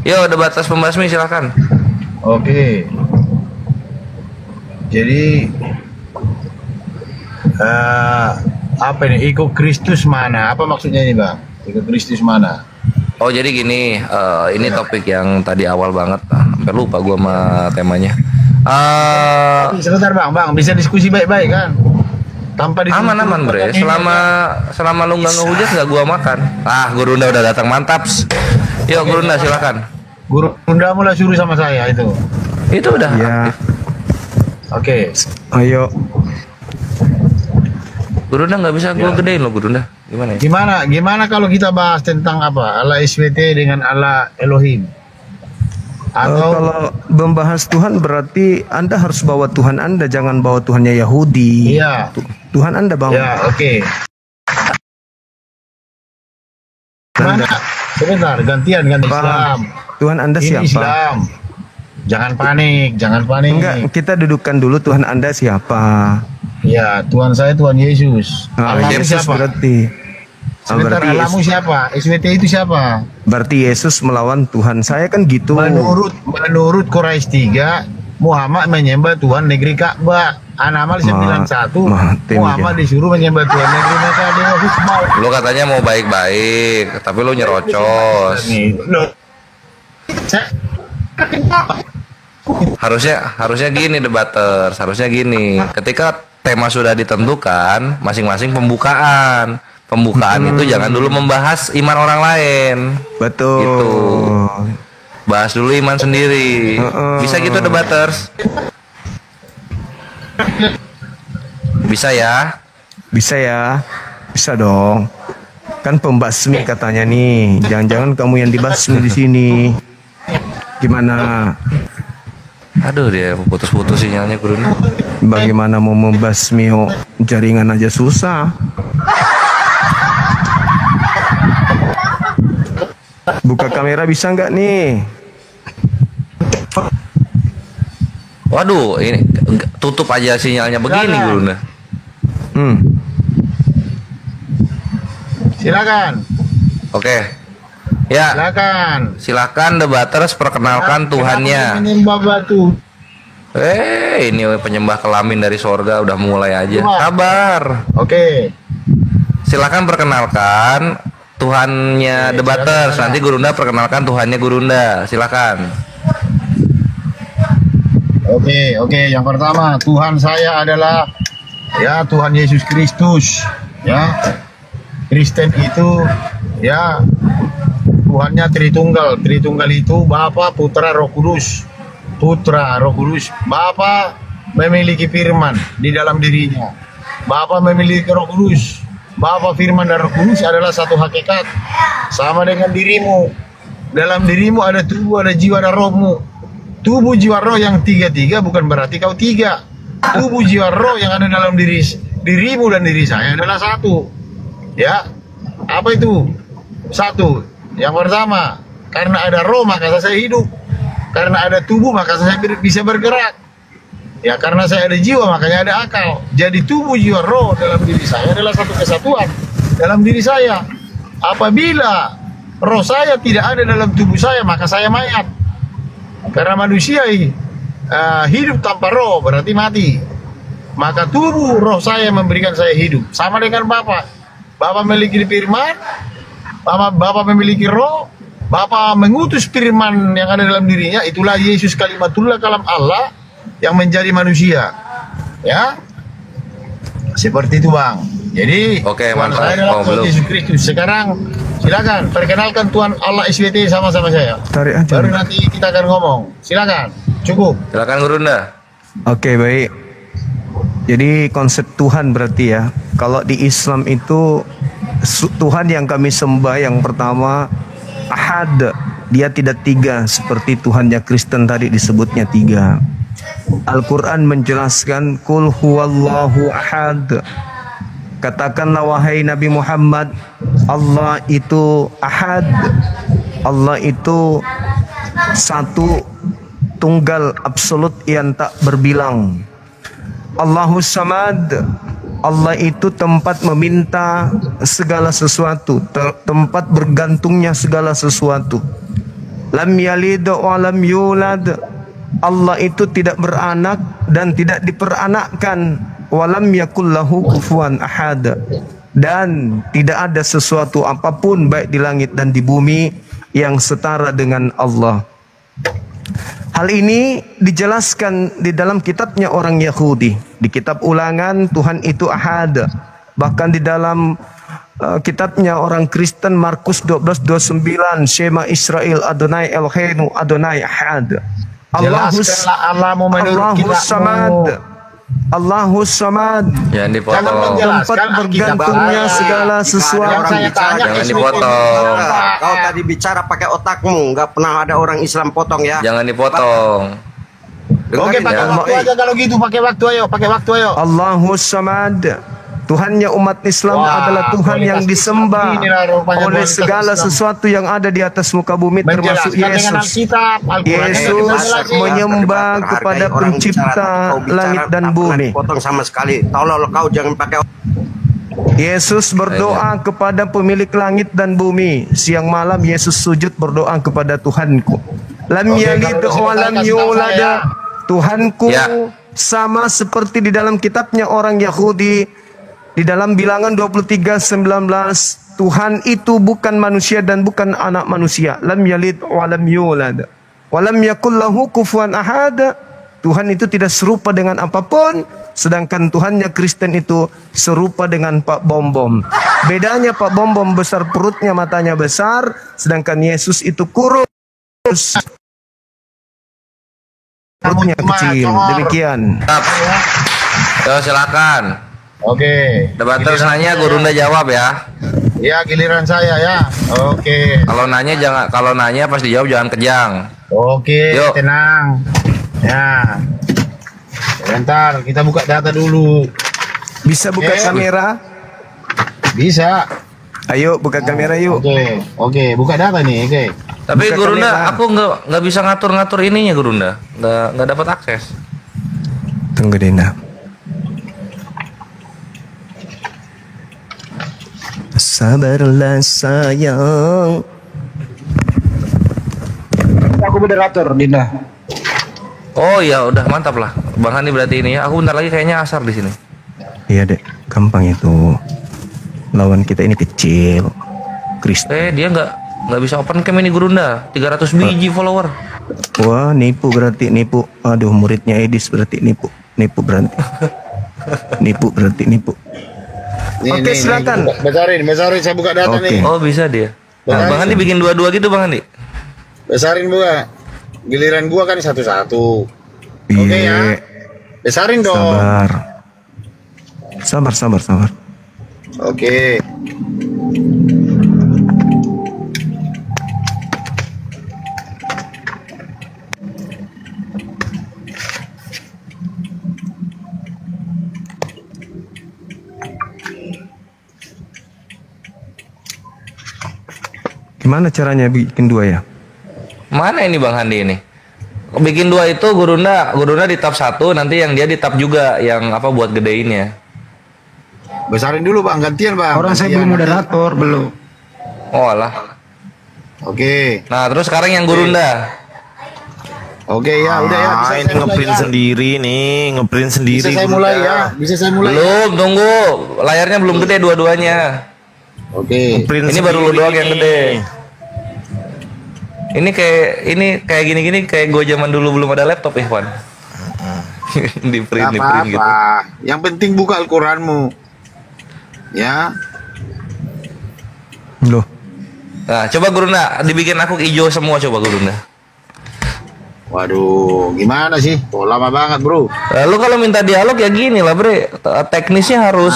Yo, debatas pembasmi silakan. Oke. Jadi apa ini? Ikut Kristus mana? Apa maksudnya ini, Bang? Ikut Kristus mana? Oh, jadi gini, ini topik yang tadi awal banget. Sampai lupa gua sama temanya. Sebentar, Bang, bisa diskusi baik-baik kan? Tanpa Aman-aman, Bre. Selama lu nggak ngehujat nggak gua makan. Guru Runda udah datang, mantap. Yuk, Guru Runda silakan. Guru Runda mulai suruh sama saya itu. Itu udah. Ya. Oke. Ayo. Guru Runda nggak bisa gua gedein lo, Guru Runda. Gimana ya? Gimana kalau kita bahas tentang apa? Allah SWT dengan Allah Elohim. Atau Kalau membahas Tuhan berarti Anda harus bawa Tuhan Anda, jangan bawa Tuhannya Yahudi. Iya. Tuhan Anda bawa. Ya, oke. Mana? Sebentar, gantian Islam. Tuhan Anda Ini siapa? Islam. Jangan panik. Enggak, kita dudukkan dulu Tuhan Anda siapa. Ya, Tuhan saya Tuhan Yesus. Allahmu Yesus siapa? Berarti Sebentar, berarti Allahmu siapa? SWT itu siapa? berarti Yesus melawan Tuhan saya kan gitu. Menurut Quraisy 3, Muhammad menyembah Tuhan negeri Ka'bah. An-Naml 91, Muhammad disuruh menyembah Tuhan negeri Mekah. Lu katanya mau baik-baik, tapi lu nyerocos. Harusnya gini debaters, harusnya gini. Ketika tema sudah ditentukan, masing-masing pembukaan itu jangan dulu membahas iman orang lain. Betul. Gitu. Bahas dulu iman sendiri. Bisa gitu debaters? Bisa ya? Bisa ya? Bisa dong. Kan pembasmi katanya nih. Jangan-jangan kamu yang dibasmi di sini. Gimana? Aduh, dia putus-putus sinyalnya, Guru. Bagaimana mau membasmi jaringan aja susah. Buka kamera bisa nggak nih? Waduh, ini tutup aja sinyalnya begini, Guru. Silakan. Oke. Ya. Silakan debaters perkenalkan Tuhannya. Menyembah batu. Ini penyembah kelamin dari sorga udah mulai aja. Sabar. Oke. Silakan perkenalkan Tuhannya debaters. Nanti Gurunda perkenalkan Tuhannya Gurunda. Silakan. Oke. Yang pertama, Tuhan saya adalah ya Tuhan Yesus Kristus. Ya. Kristen itu ya Tuhannya Tritunggal. Tritunggal itu Bapa, Putra, Roh Kudus. Putra, Roh Kudus. Bapa memiliki firman di dalam dirinya. Bapa memiliki Roh Kudus. Bapa, firman, dan Roh Kudus adalah satu hakikat. Sama dengan dirimu. Dalam dirimu ada tubuh, ada jiwa, ada rohmu. Tubuh, jiwa, roh yang tiga-tiga bukan berarti kau tiga. Tubuh, jiwa, roh yang ada dalam dirimu dan diri saya adalah satu. Ya, apa itu? Satu. Yang pertama, karena ada roh maka saya hidup. Karena ada tubuh maka saya bisa bergerak. Ya, karena saya ada jiwa makanya ada akal. Jadi tubuh, jiwa, roh dalam diri saya adalah satu kesatuan dalam diri saya. Apabila roh saya tidak ada dalam tubuh saya maka saya mayat. Karena manusia hidup tanpa roh berarti mati. Maka tubuh roh saya memberikan saya hidup. Sama dengan Bapa. Bapa memiliki firman, Bapa memiliki roh, Bapa mengutus firman yang ada dalam dirinya. Itulah Yesus, kalimatullah, kalam Allah yang menjadi manusia. Ya, seperti itu, Bang. Jadi oke, mantap. saya adalah Tuhan Yesus Kristus. Sekarang silakan perkenalkan Tuhan Allah SWT sama-sama saya. Tarik aja. Baru nanti kita akan ngomong. Silakan. Cukup. Silakan Gurunda. Oke, baik. Jadi konsep Tuhan berarti ya. Kalau di Islam itu Tuhan yang kami sembah yang pertama Ahad. Dia tidak tiga seperti Tuhannya Kristen tadi disebutnya tiga. Al-Quran menjelaskan Qul huwallahu ahad. Katakanlah wahai Nabi Muhammad, Allah itu ahad. Allah itu satu, tunggal, absolut yang tak berbilang. Allahus samad. Allah itu tempat meminta segala sesuatu, tempat bergantungnya segala sesuatu. Lam yalid wa lam yulad. Allah itu tidak beranak dan tidak diperanakkan. Walam yakul lahu kufuwan ahad. Dan tidak ada sesuatu apapun baik di langit dan di bumi yang setara dengan Allah. Hal ini dijelaskan di dalam kitabnya orang Yahudi. Di kitab Ulangan, Tuhan itu ahad. Bahkan di dalam kitabnya orang Kristen, Markus 12:29, Shema Israel Adonai Eloheinu Adonai ahad. Allahus samad. Allahus samad. Jangan dipotong. Tempat bergantungnya segala sesuatu. Jangan dipotong. Kau tadi bicara pakai otakmu, nggak pernah ada orang Islam potong ya. Jangan dipotong. Oke, pakai Ya. waktu aja kalau gitu, pakai waktu ayo, pakai waktu ayo. Allahus samad. Tuhannya umat Islam adalah Tuhan yang disembah oleh segala sesuatu yang ada di atas muka bumi, termasuk Yesus. Yesus menyembah kepada pencipta langit dan bumi. Potong sama sekali. Tolong kau jangan pakai. Yesus berdoa kepada pemilik langit dan bumi. Siang malam Yesus sujud berdoa kepada Tuhanku. Lam yalid wa lam yulad. Tuhanku sama seperti di dalam kitabnya orang Yahudi. Di dalam Bilangan 23:19, Tuhan itu bukan manusia dan bukan anak manusia. Lam yalid wa lam yulad. Wa lam yakul lahu kufuwan ahad. Tuhan itu tidak serupa dengan apapun, sedangkan Tuhannya Kristen itu serupa dengan Pak Bom Bom. Bedanya Pak Bom Bom besar perutnya, matanya besar, sedangkan Yesus itu kurus. Perutnya kecil. Demikian. Yo, silakan. Oke. Debater nanya, Gurunda jawab ya. Ya, giliran saya ya. Oke. Kalau nanya pas dijawab jangan kejang. Oke, Yuk. tenang. Ya. Sebentar, kita buka data dulu. Bisa buka kamera? Bisa. Ayo buka kamera yuk. Oke, buka data nih, oke. Tapi Buka Gurunda, kamera. aku nggak bisa ngatur-ngatur ininya Gurunda. Nggak dapat akses. Tunggu Dina. Sabarlah sayang. Aku moderator, Dinda. Oh iya, udah mantap lah. Bang Hani berarti ini ya. Aku bentar lagi kayaknya asar di sini. Iya dek, gampang itu. Lawan kita ini kecil. Kristen. Dia nggak bisa open cam ini Gurunda. 300 biji follower. Wah, nipu berarti nipu. Aduh, muridnya Edis berarti nipu. Nipu berarti. Nipu berarti nipu. Oke, silakan. Besarin, saya buka data Oke. nih. Oh bisa dia. Nah, Benar. Bang Hani bikin dua-dua gitu Bang Hani. Besarin buka. Giliran gua kan satu-satu. Oke ya. Iya. Besarin dong. Sabar. Oke. Gimana caranya bikin dua ya? Mana ini Bang Handi ini? Bikin dua itu Gurunda di tab 1, nanti yang dia di tab juga yang apa buat gedeinnya. Besarin dulu Bang, gantian Bang. Orang saya belum moderator, belum. Oh alah. Oke. Nah, terus sekarang yang Gurunda. Oke ya, udah ya. Bisa ini saya mulai ngeprint ya. sendiri nih, ngeprint sendiri. Bisa saya Bunda. mulai ya. Bisa saya mulai. Belum, tunggu. Layarnya belum gede dua-duanya. Oke. Ngeprint Ini baru lu sendiri doang yang nih. gede. Ini kayak gini-gini kayak gue zaman dulu belum ada laptop ya, Wan. di print Apa-apa. gitu. Yang penting buka Al-Quranmu. Ya. Loh, Nah, coba Gurunda dibikin aku hijau semua coba Gurunda. Waduh, gimana sih? Oh, lama banget, Bro. Lalu kalau minta dialog ya gini lah, Bre. Teknisnya harus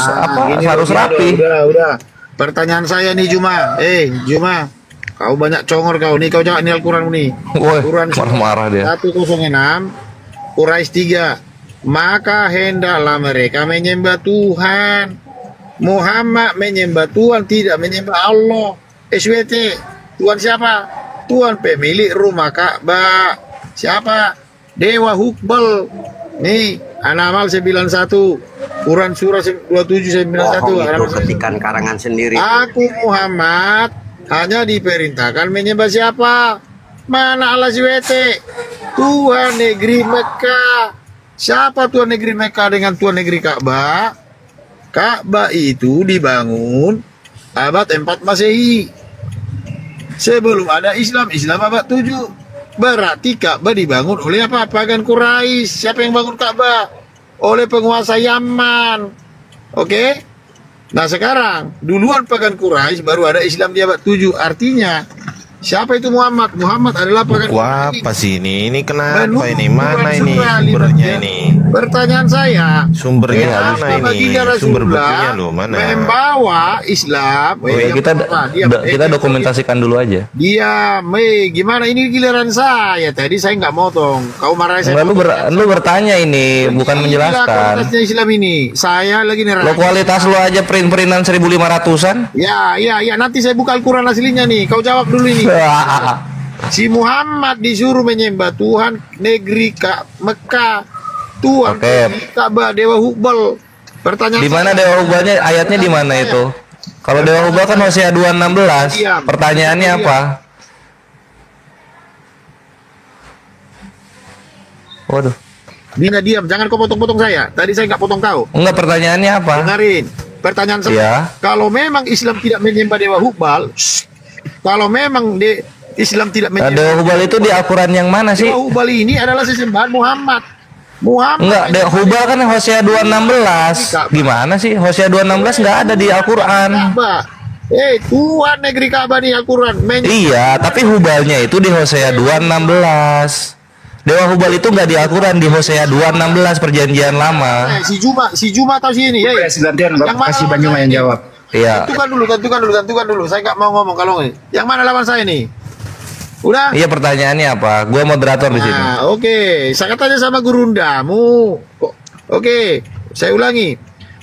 Gini, harus udah, rapi. Udah. Pertanyaan saya nih Juma. Juma. Kau banyak congor kau nih, kau jangan ini Al-Quran nih. Woi, Al-Quran marah-marah dia. 106 Quraisy 3. Maka hendaklah mereka menyembah Tuhan. Muhammad menyembah Tuhan, tidak menyembah Allah. SWT. Tuhan siapa? Tuhan pemilik rumah Ka'bah. Siapa? Dewa Hukbal. Nih, An-Nahl 91. Quran surah 2791. Itu ketikan karangan sendiri. Aku Muhammad hanya diperintahkan menyembah siapa? Mana Allah SWT? Tuhan negeri Mekah. Siapa Tuhan negeri Mekah dengan Tuhan negeri Ka'bah? Ka'bah itu dibangun abad 4 Masehi. Sebelum ada Islam, Islam abad 7. Berarti Ka'bah dibangun oleh apa? Pagan Quraisy. Siapa yang bangun Ka'bah? Oleh penguasa Yaman. Oke? Nah sekarang, duluan pagan Quraisy, baru ada Islam di abad 7. Artinya, siapa itu Muhammad? Muhammad adalah pagan Wah, Quraisy. apa sih ini? Ini kenapa Menurut ini? Mana Quran ini surah sumbernya 5. ini? Pertanyaan saya, Sumbernya kenapa mana ini? baginda Sumber Rasulullah bukunya loh, mana? membawa Islam? Oh, ya, kita dokumentasikan dulu aja. Dia, gimana ini giliran saya? Tadi saya nggak motong. Kau marah saya? Enggak, lu bertanya ini, bukan menjelaskan. Kualitasnya Islam ini, saya lagi neraka. Lo kualitas lu aja print-printan 1500-an. Ya, nanti saya buka Al-Quran aslinya nih. Kau jawab dulu ini. Si Muhammad disuruh menyembah Tuhan negeri Mekah. Tuhan negeri Ka'bah, Dewa Hubal. Pertanyaan di mana Dewa Hubalnya? Ayatnya di mana itu? Kalau Dewa Hubal kan Hosea 2:16. Pertanyaannya apa? Waduh. Bina diam, jangan kau potong-potong saya. Tadi saya nggak potong kau. Enggak, pertanyaannya apa? Dengarin. Pertanyaan saya. Ya. Kalau memang Islam tidak menyembah Dewa Hubal, kalau memang Islam tidak Nah, menyembah Dewa Hubal itu di Al-Quran yang mana sih? Dewa Hubal ini adalah sesembahan Muhammad. Enggak, Dewa Hubal kan Hosea 2:16. Gimana sih? Hosea 2:16 nggak ada di Al-Quran. Tuhan negeri Ka'bah di Al-Quran. Iya, tapi Hubalnya itu di Hosea 2:16. Dewa Hubal itu nggak di Al-Quran, di Hosea 2:16 perjanjian lama. Si Juma atau si ini ya? Gantian Bapak kasih Banyuma yang jawab. Iya. Tentukan dulu. Saya nggak mau ngomong kalau ini. Yang mana lawan saya nih? Udah? Iya, pertanyaannya apa? Gua moderator di sini. Oke. Saya tanya sama gurundamu. Oke, saya ulangi.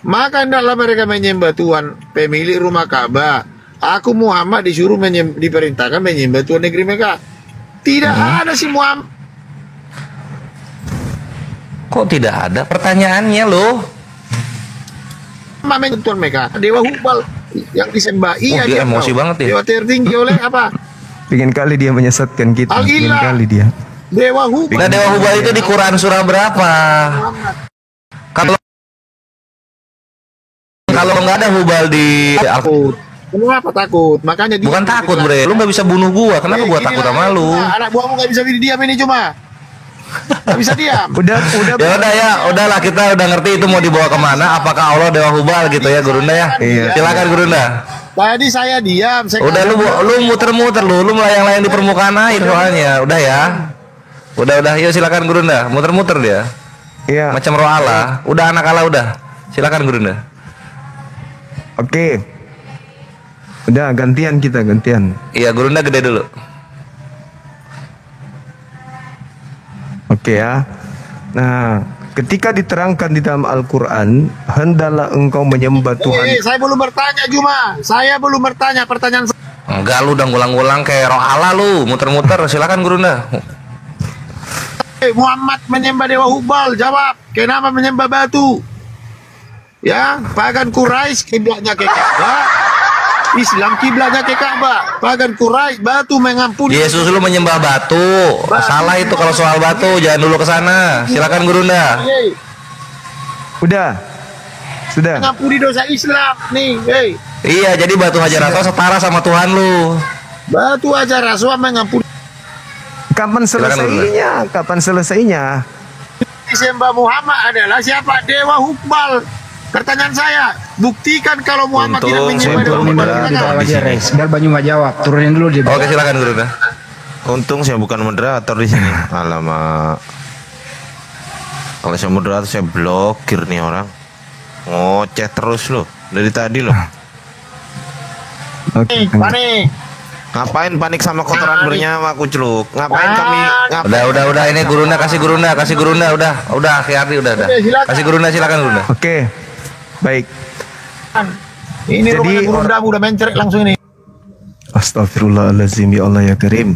Maka hendaklah mereka menyembah Tuhan pemilik rumah Ka'bah. Aku Muhammad disuruh diperintahkan menyembah Tuhan negeri Mekah. Tidak ada si Muhammad. Kok tidak ada? Pertanyaannya loh. Mamanya Tuhan Mekah, Dewa Hubal yang disembah. Iya, dia emosi banget ya. Dewa tertinggi oleh apa? Pengen kali dia menyesatkan kita. Pengen Al-Ilah. kali dia. Dewa Hubal. Nah, Dewa Hubal itu di Quran surah berapa? Kalau nggak ada Hubal di Takut. Kenapa takut? Makanya dia bukan takut, Bre. Lu nggak bisa bunuh gua. Kenapa gua takut sama lu? Anak buahmu nggak bisa diam ini cuma. Nggak bisa diam. Udah. Ya udahlah, kita udah ngerti itu mau dibawa kemana. Apakah Allah Dewa Hubal gitu ya, Gurunda ya? Iya. Silakan Gurunda. Tadi saya diam. Udah lu muter-muter lu melayang-layang di permukaan air soalnya. Udah ya. Udah. Yuk silakan Gurunda. Muter-muter dia. Iya. Macam roh Allah. Udah anak Allah udah. Silakan Gurunda. Oke. Udah gantian. Iya, Gurunda gede dulu. Oke ya. Nah, ketika diterangkan di dalam Al-Quran, hendaklah engkau menyembah Tuhan. Saya belum bertanya Juma. Saya belum bertanya pertanyaan. Enggak, lu udah ngulang-ngulang kayak roh Allah lu, muter-muter. Silakan Gurunda. Muhammad menyembah Dewa Hubal. Jawab. Kenapa menyembah batu? Ya, pagan Quraisy kiblatnya ke Ka'bah. Islam kiblatnya ke Ka'bah. Pagan Quraisy batu mengampuni. Yesus lu menyembah batu. Salah itu kalau soal batu, jangan dulu ke sana. Silakan Gurunda. Udah. Sudah. Mengampuni dosa Islam nih. Iya, jadi batu Hajar Aswad setara sama Tuhan lu. Batu Hajar Aswad mengampuni. Kapan selesainya? Disembah Muhammad adalah siapa? Dewa Hubal. Pertanyaan saya, buktikan kalau Muhammad tidak menyembah Dewa Hubal. Biar Banyuma jawab. Turunin dulu dia. Oke, silakan Gurunda. Untung saya bukan moderator di sini. Alamak. Kalau saya moderator saya blokir nih orang. Ngoceh terus loh dari tadi loh. Oke. Panik. Ngapain panik sama kotoran bernyawa kucluk? Ngapain kami? Udah ini Gurunda kasih Gurunda udah akhir udah. Kasih Gurunda, silakan Gurunda. Oke. Baik. Ini Jadi, rumah udah mencerek langsung ini. Astagfirullahaladzim, ya Allah ya Karim.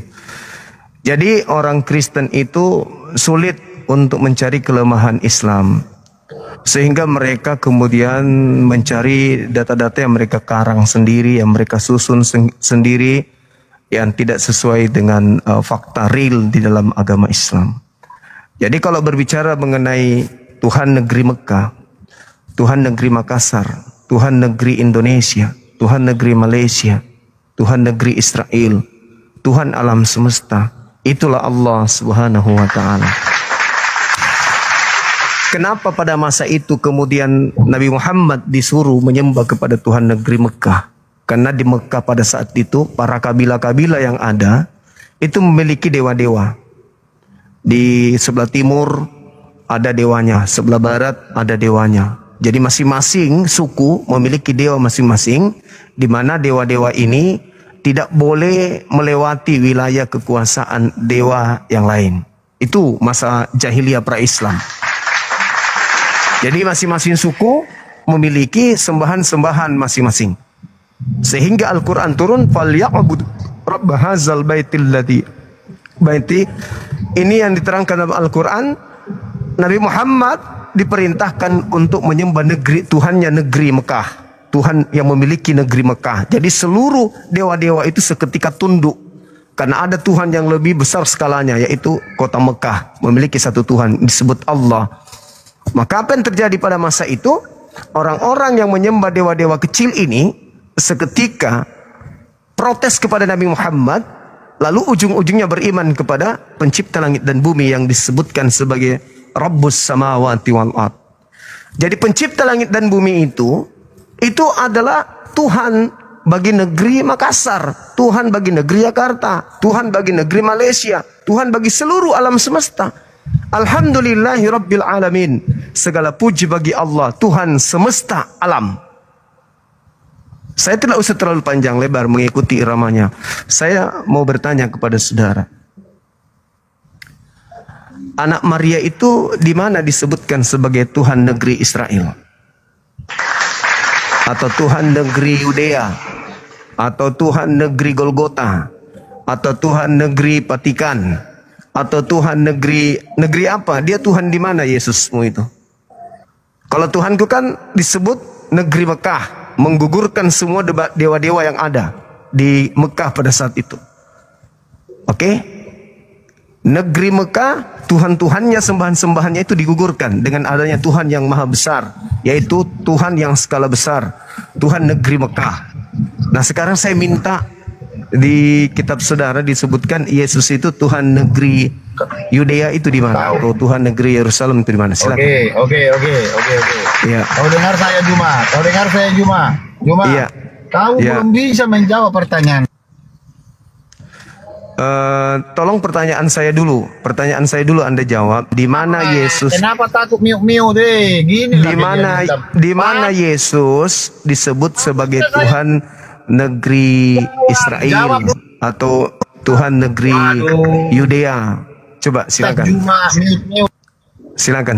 Jadi orang Kristen itu sulit untuk mencari kelemahan Islam, sehingga mereka kemudian mencari data-data yang mereka karang sendiri, yang mereka susun sendiri, yang tidak sesuai dengan fakta real di dalam agama Islam. Jadi kalau berbicara mengenai Tuhan negeri Mekah, Tuhan negeri Makassar, Tuhan negeri Indonesia, Tuhan negeri Malaysia, Tuhan negeri Israel, Tuhan alam semesta, itulah Allah Subhanahu wa taala. Kenapa pada masa itu kemudian Nabi Muhammad disuruh menyembah kepada Tuhan negeri Mekah? Karena di Mekah pada saat itu para kabilah-kabilah yang ada itu memiliki dewa-dewa. Di sebelah timur ada dewanya, sebelah barat ada dewanya. Jadi masing-masing suku memiliki dewa masing-masing, di mana dewa-dewa ini tidak boleh melewati wilayah kekuasaan dewa yang lain. Itu masa jahiliyah pra-Islam. Jadi masing-masing suku memiliki sembahan-sembahan masing-masing. Sehingga Al-Quran turun, "Falya'bud rabb hadzal baitil ladzi." Baiti ini yang diterangkan dalam Al-Quran, Nabi Muhammad diperintahkan untuk menyembah negeri Tuhannya negeri Mekah, Tuhan yang memiliki negeri Mekah. Jadi seluruh dewa-dewa itu seketika tunduk, karena ada Tuhan yang lebih besar skalanya, yaitu kota Mekah memiliki satu Tuhan disebut Allah. Maka apa yang terjadi pada masa itu? Orang-orang yang menyembah dewa-dewa kecil ini seketika protes kepada Nabi Muhammad, lalu ujung-ujungnya beriman kepada pencipta langit dan bumi yang disebutkan sebagai Rabbus samawati wal ard. Jadi pencipta langit dan bumi itu adalah Tuhan bagi negeri Makassar, Tuhan bagi negeri Jakarta, Tuhan bagi negeri Malaysia, Tuhan bagi seluruh alam semesta. Alhamdulillahi Rabbil Alamin. Segala puji bagi Allah, Tuhan semesta alam. Saya tidak usah terlalu panjang lebar mengikuti iramanya. Saya mau bertanya kepada saudara. Anak Maria itu di mana disebutkan sebagai Tuhan negeri Israel? Atau Tuhan negeri Yudea? Atau Tuhan negeri Golgota? Atau Tuhan negeri Vatikan? Atau Tuhan negeri apa? Dia Tuhan di mana Yesusmu itu? Kalau Tuhanku kan disebut negeri Mekah, menggugurkan semua dewa-dewa yang ada di Mekah pada saat itu. Oke? Negeri Mekah, Tuhan-Tuhannya, sembahan-sembahannya itu digugurkan dengan adanya Tuhan yang maha besar, yaitu Tuhan yang skala besar, Tuhan negeri Mekah. Nah sekarang saya minta di kitab saudara disebutkan Yesus itu Tuhan negeri Yudea itu di mana? Atau Tuhan negeri Yerusalem itu di mana? Silakan. Oke. Iya. Kau dengar saya Juma. Iya. Kau Iya. belum bisa menjawab pertanyaan. Tolong pertanyaan saya dulu. Anda jawab. Di mana Yesus? Kenapa takut miu-miu deh? Gini Di mana Yesus disebut sebagai Tuhan negeri Israel atau Tuhan negeri Yudea? Coba silakan. Silakan.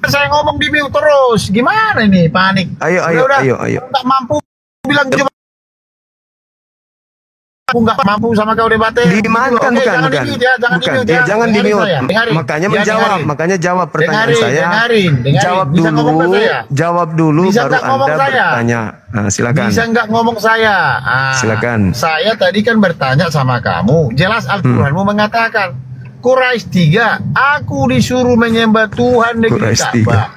Saya ngomong di mute terus. Gimana ini? Panik. Ayo. Enggak mampu bilang cuma aku nggak mampu sama kau debat. Bukan. Jangan di mute. Makanya jawab pertanyaan saya. Jawab dulu bisa baru Anda bertanya. Nah, silakan. Bisa nggak ngomong saya? Silakan. Saya tadi kan bertanya sama kamu. Jelas Al-Quranmu mengatakan Quraisy 3, aku disuruh menyembah Tuhan negeri Ka'bah,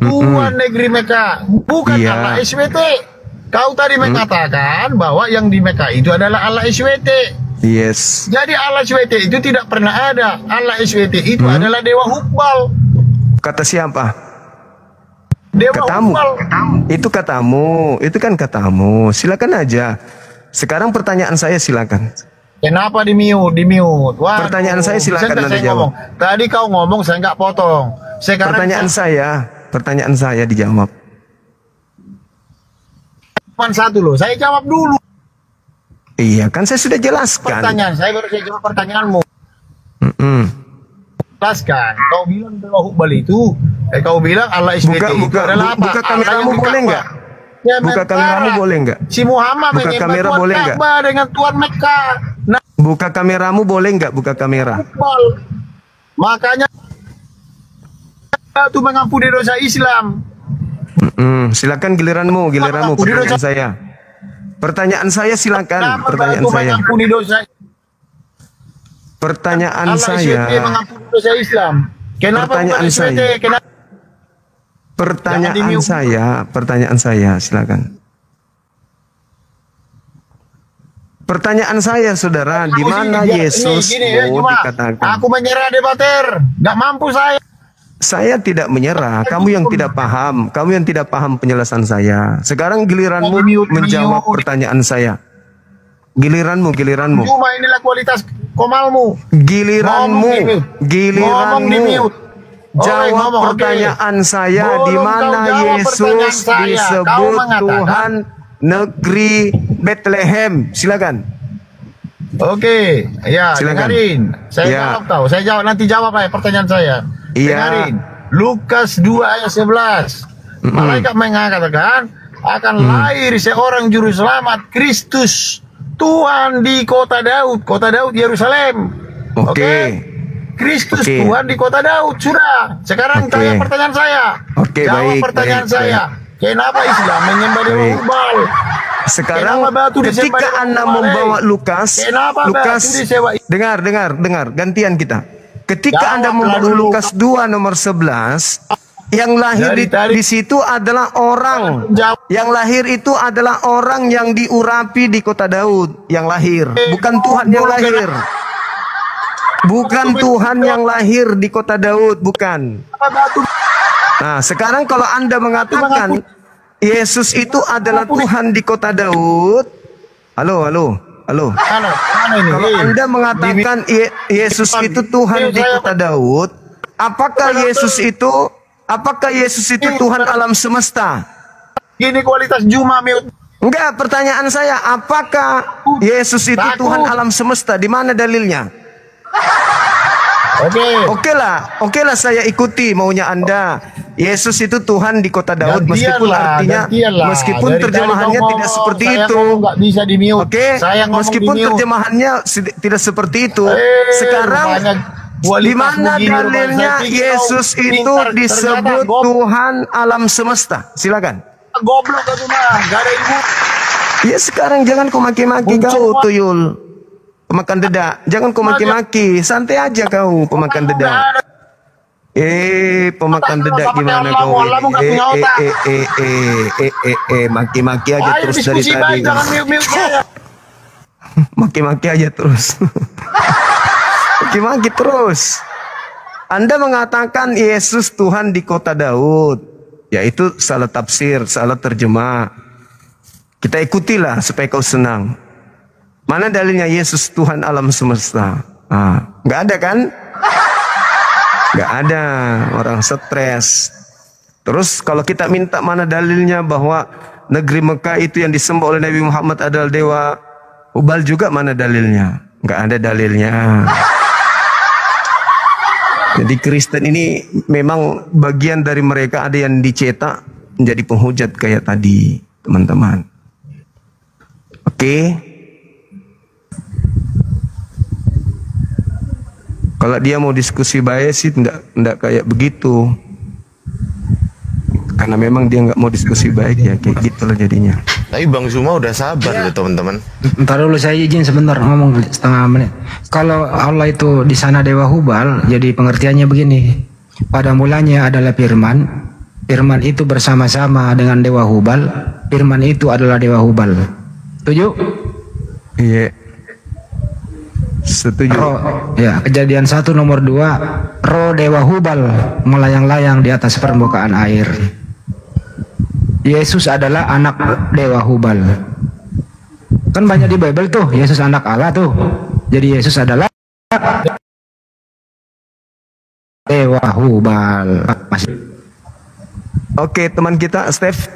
Tuhan negeri Mekah, bukan Allah SWT. Kau tadi mengatakan bahwa yang di Mekah itu adalah Allah SWT. Yes. Jadi Allah SWT itu tidak pernah ada. Allah SWT itu adalah Dewa Hubal. Kata siapa? Dewa Katamu. Hubal. Itu katamu. Itu kan katamu. Silakan aja. Sekarang pertanyaan saya silakan. Kenapa di mute? Waduh, Pertanyaan saya silakan Anda jawab. Tadi kau ngomong saya nggak potong. Sekarang Pertanyaan saya dijawab. cuma satu loh, saya jawab dulu. Iya, kan saya sudah jelaskan. Pertanyaan saya baru saya jawab pertanyaanmu. Jelaskan. Kau bilang Dewa Hubal itu, kau bilang Allah SWT itu adalah apa? Buka kameramu boleh nggak? Ya, Buka kameramu boleh nggak? Si Muhammad Buka kamera Tuhan boleh nggak? Ka'bah dengan Tuhan Mekah. Nah, Buka kameramu boleh nggak? Buka kamera. Hubal. Makanya itu mengampuni dosa Islam. Silakan giliranmu pertanyaan saya. Pertanyaan saya silakan. Kenapa Pertanyaan batu saya. mengampuni dosa? Pertanyaan Allah saya. SWT mengampuni dosa Islam. Kenapa Pertanyaan bukan SWT? saya. Kenapa? Pertanyaan saya, silakan. Pertanyaan saya, saudara, di mana Yesus dikatakan? Aku menyerah debater, nggak mampu saya. Saya tidak menyerah. Kamu yang tidak paham, penjelasan saya. Sekarang giliranmu menjawab pertanyaan saya. Giliranmu. Cuma inilah kualitas komalmu. Giliranmu. Ngomong di mute. Jawab pertanyaan saya. Di mana Yesus disebut Tuhan negeri Bethlehem? Silakan. Oke, ya, Silakan. dengarin. Saya Ya. jawab tahu. Saya jawab nanti pertanyaan saya. Iya. Dengarin. Lukas 2 ayat 11. Malaikat mengatakan akan lahir seorang juru selamat, Kristus, Tuhan di kota Daud. Kota Daud Yerusalem. Oke. Kristus Oke. Tuhan di kota Daud. Sudah. Sekarang Oke. tanya pertanyaan saya. Oke, Jawab baik, pertanyaan baik, saya. Kenapa Islam menyembah dewa Baik. Hubal? Sekarang Kenapa batu disembah ketika dewa Anda Hubal? membawa Lukas, Kenapa Lukas, batu disewa? dengar, gantian kita. Ketika Anda Jawablah membawa dulu. Lukas 2 nomor 11, yang lahir Dari tadi. di situ adalah orang. Jawab. Yang lahir itu adalah orang yang diurapi di kota Daud yang lahir, bukan Tuhan yang lahir. Bukan Tuhan yang lahir di kota Daud, bukan. Batu Nah, sekarang kalau Anda mengatakan Yesus itu adalah Tuhan di kota Daud. Halo. mana ini? Kalau Anda mengatakan Yesus itu Tuhan di kota Daud, apakah Yesus itu Tuhan alam semesta? Gini kualitas Juma mute. Enggak, pertanyaan saya, apakah Yesus itu Takut. Tuhan alam semesta? Di mana dalilnya? Oke. Oke lah saya ikuti maunya Anda. Yesus itu Tuhan di kota Daud, meskipun artinya, meskipun Dari terjemahannya tadi tidak ngomong, seperti saya itu. ngomong nggak bisa di mute. Oke, Saya ngomong meskipun di mute. terjemahannya tidak seperti itu. Banyak Sekarang kualitas di mana begini, dalilnya Roman. Saya pikir Yesus kau itu pintar, disebut ternyata goblok. Tuhan alam semesta? Silakan. Goblok aku mah, gak ada ibu. Ya sekarang jangan kau maki-maki kau tuyul. Pemakan dedak. Jangan kau maki-maki. Santai aja kau pemakan dedak. Pemakan dedak gimana kau? Maki-maki aja Ayo terus dari diskusi tadi. baik, jangan mute saya. Maki-maki aja terus. Maki-maki terus. Anda mengatakan Yesus Tuhan di kota Daud. Ya itu salah tafsir, salah terjemah. Kita ikutilah supaya kau senang. Mana dalilnya Yesus Tuhan alam semesta? Nggak ada kan? Nggak ada. Orang stres. Terus kalau kita minta mana dalilnya bahwa negeri Mekah itu yang disembah oleh Nabi Muhammad adalah dewa Hubal juga, mana dalilnya? Nggak ada dalilnya. Jadi Kristen ini memang bagian dari mereka ada yang dicetak menjadi penghujat kayak tadi, teman-teman. Oke. Kalau dia mau diskusi baik sih enggak kayak begitu. Karena memang dia nggak mau diskusi baik ya kayak gitulah jadinya. Tapi Bang Zuma udah sabar loh teman-teman. Ntar dulu saya izin sebentar ngomong setengah menit. Kalau Allah itu di sana dewa Hubal, jadi pengertiannya begini. Pada mulanya adalah firman. Firman itu bersama-sama dengan dewa Hubal. Firman itu adalah dewa Hubal. Setuju? Iya. Setuju. Ya, Kejadian 1 nomor 2, roh dewa Hubal melayang-layang di atas permukaan air. Yesus adalah anak dewa Hubal. Kan banyak di Bible tuh, Yesus anak Allah tuh. Jadi Yesus adalah dewa Hubal. Oke, teman kita Steph.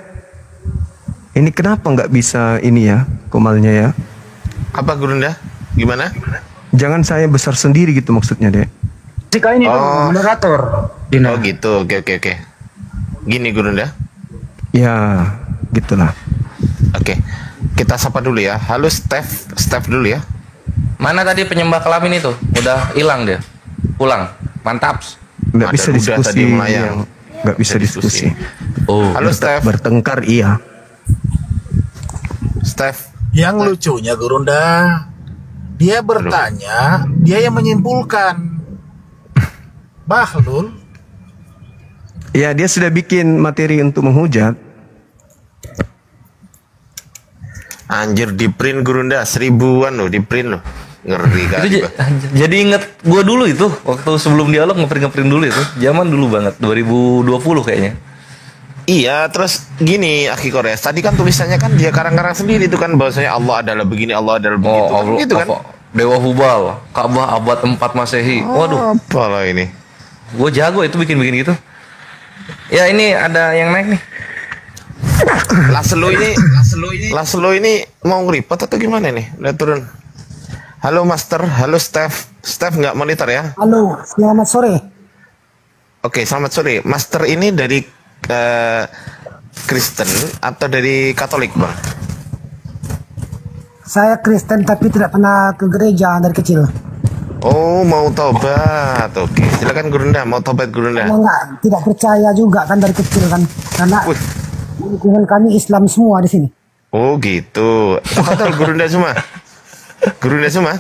Ini kenapa nggak bisa ini ya, komalnya ya? Apa Gurunda? Gimana? Jangan saya besar sendiri gitu maksudnya, Dek. Jika ini moderator. Oh gitu, oke. Gini Gurunda. Ya, gitulah. Oke, kita sapa dulu ya. Halo Steph dulu ya. Mana tadi penyembah kelamin itu? Udah hilang dia. Pulang. Mantap. Nggak Ada bisa Ruda diskusi. tadi melayang. Nggak bisa diskusi. Oh. Halo Steph. Bertengkar iya. Steph, Yang lucunya Gurunda, dia bertanya, dia yang menyimpulkan. Bahlul. Ya, dia sudah bikin materi untuk menghujat. Anjir, di print Gurunda 1000-an loh, di print loh. Ngeri Itu kali. jadi inget gue dulu itu waktu sebelum dialog ngeprint dulu itu. Zaman dulu banget 2020 kayaknya. Iya, terus gini Aki Kores, tadi kan tulisannya kan dia karang-karang sendiri itu kan bahwasanya Allah adalah begini, Allah adalah begitu. Oh, Kan gitu kan? Dewa Hubal, Ka'bah abad 4 Masehi. Waduh, Apalah ini. gue jago itu bikin-bikin gitu. Ya ini ada yang naik nih. Laslo ini mau ngeripot atau gimana nih? Udah turun. Halo Master, halo Steph. Steph nggak monitor ya? Halo, selamat sore. Oke, selamat sore. Master ini dari Kristen atau dari Katolik, Bang? Saya Kristen tapi tidak pernah ke gereja dari kecil. Oh, mau tobat. Oke, silakan Gurunda, mau tobat Gurunda. Enggak, tidak percaya juga kan dari kecil kan. Karena Wih. lingkungan kami Islam semua di sini. Oh, gitu. Betul Gurunda semua. Gurunda semua?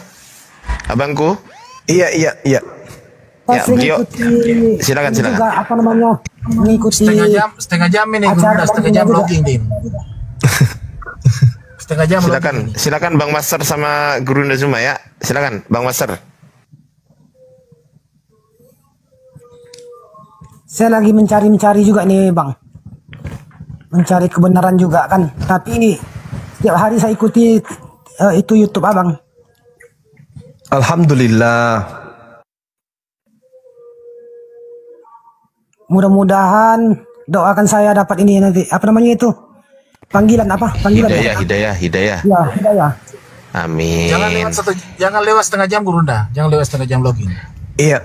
Abangku? Iya. Saya sering beliau- ikuti silakan. juga apa namanya mengikuti Setengah jam ini acara Gurunda, setengah jam juga. logging Din. Setengah jam logging. Silakan Bang Master sama Gurunda semua ya. Silakan Bang Master. Saya lagi mencari juga nih Bang. Mencari kebenaran juga kan. Tapi ini setiap hari saya ikuti itu YouTube Abang. Alhamdulillah. Mudah-mudahan doakan saya dapat ini nanti. Apa namanya itu? Panggilan apa? Panggilan. Hidayah. Ya, hidayah. Amin. Jangan lewat setengah jam Gurunda, jangan lewat setengah jam logging. Iya.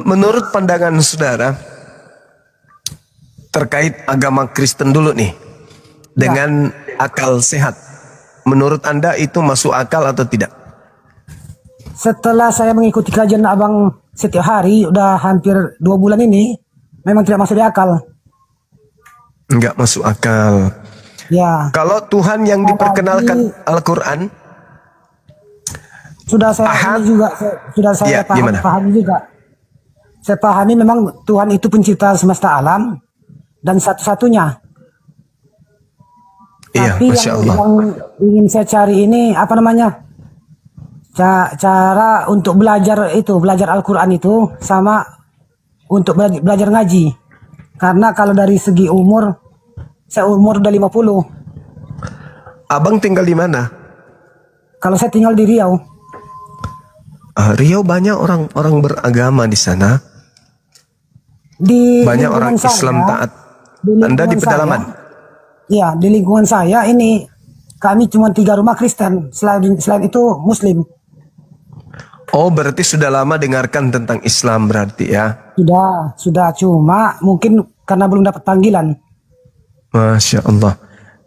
Menurut pandangan saudara terkait agama Kristen dulu nih, dengan akal sehat, menurut Anda itu masuk akal atau tidak? Setelah saya mengikuti kajian Abang setiap hari, udah hampir 2 bulan ini, memang tidak masuk di akal. Enggak masuk akal. Ya, Kalau Tuhan yang diperkenalkan Al-Quran, sudah saya Ahad. pahami juga, sudah saya Ya, gimana? pahami juga. Saya pahami memang Tuhan itu pencipta semesta alam dan satu-satunya. iya, Tapi Masya Allah. yang ingin saya cari ini apa namanya? Cara untuk belajar Al-Quran itu sama untuk belajar ngaji. Karena kalau dari segi umur, saya umur udah 50. Abang tinggal di mana? Kalau saya tinggal di Riau. Riau banyak orang beragama di sana. Di Banyak lingkungan orang saya, Islam taat. lingkungan Anda di pedalaman? Iya, di lingkungan saya ini kami cuma 3 rumah Kristen. Selain itu Muslim. Oh, berarti sudah lama dengarkan tentang Islam berarti ya? Sudah cuma mungkin karena belum dapat panggilan. Masya Allah.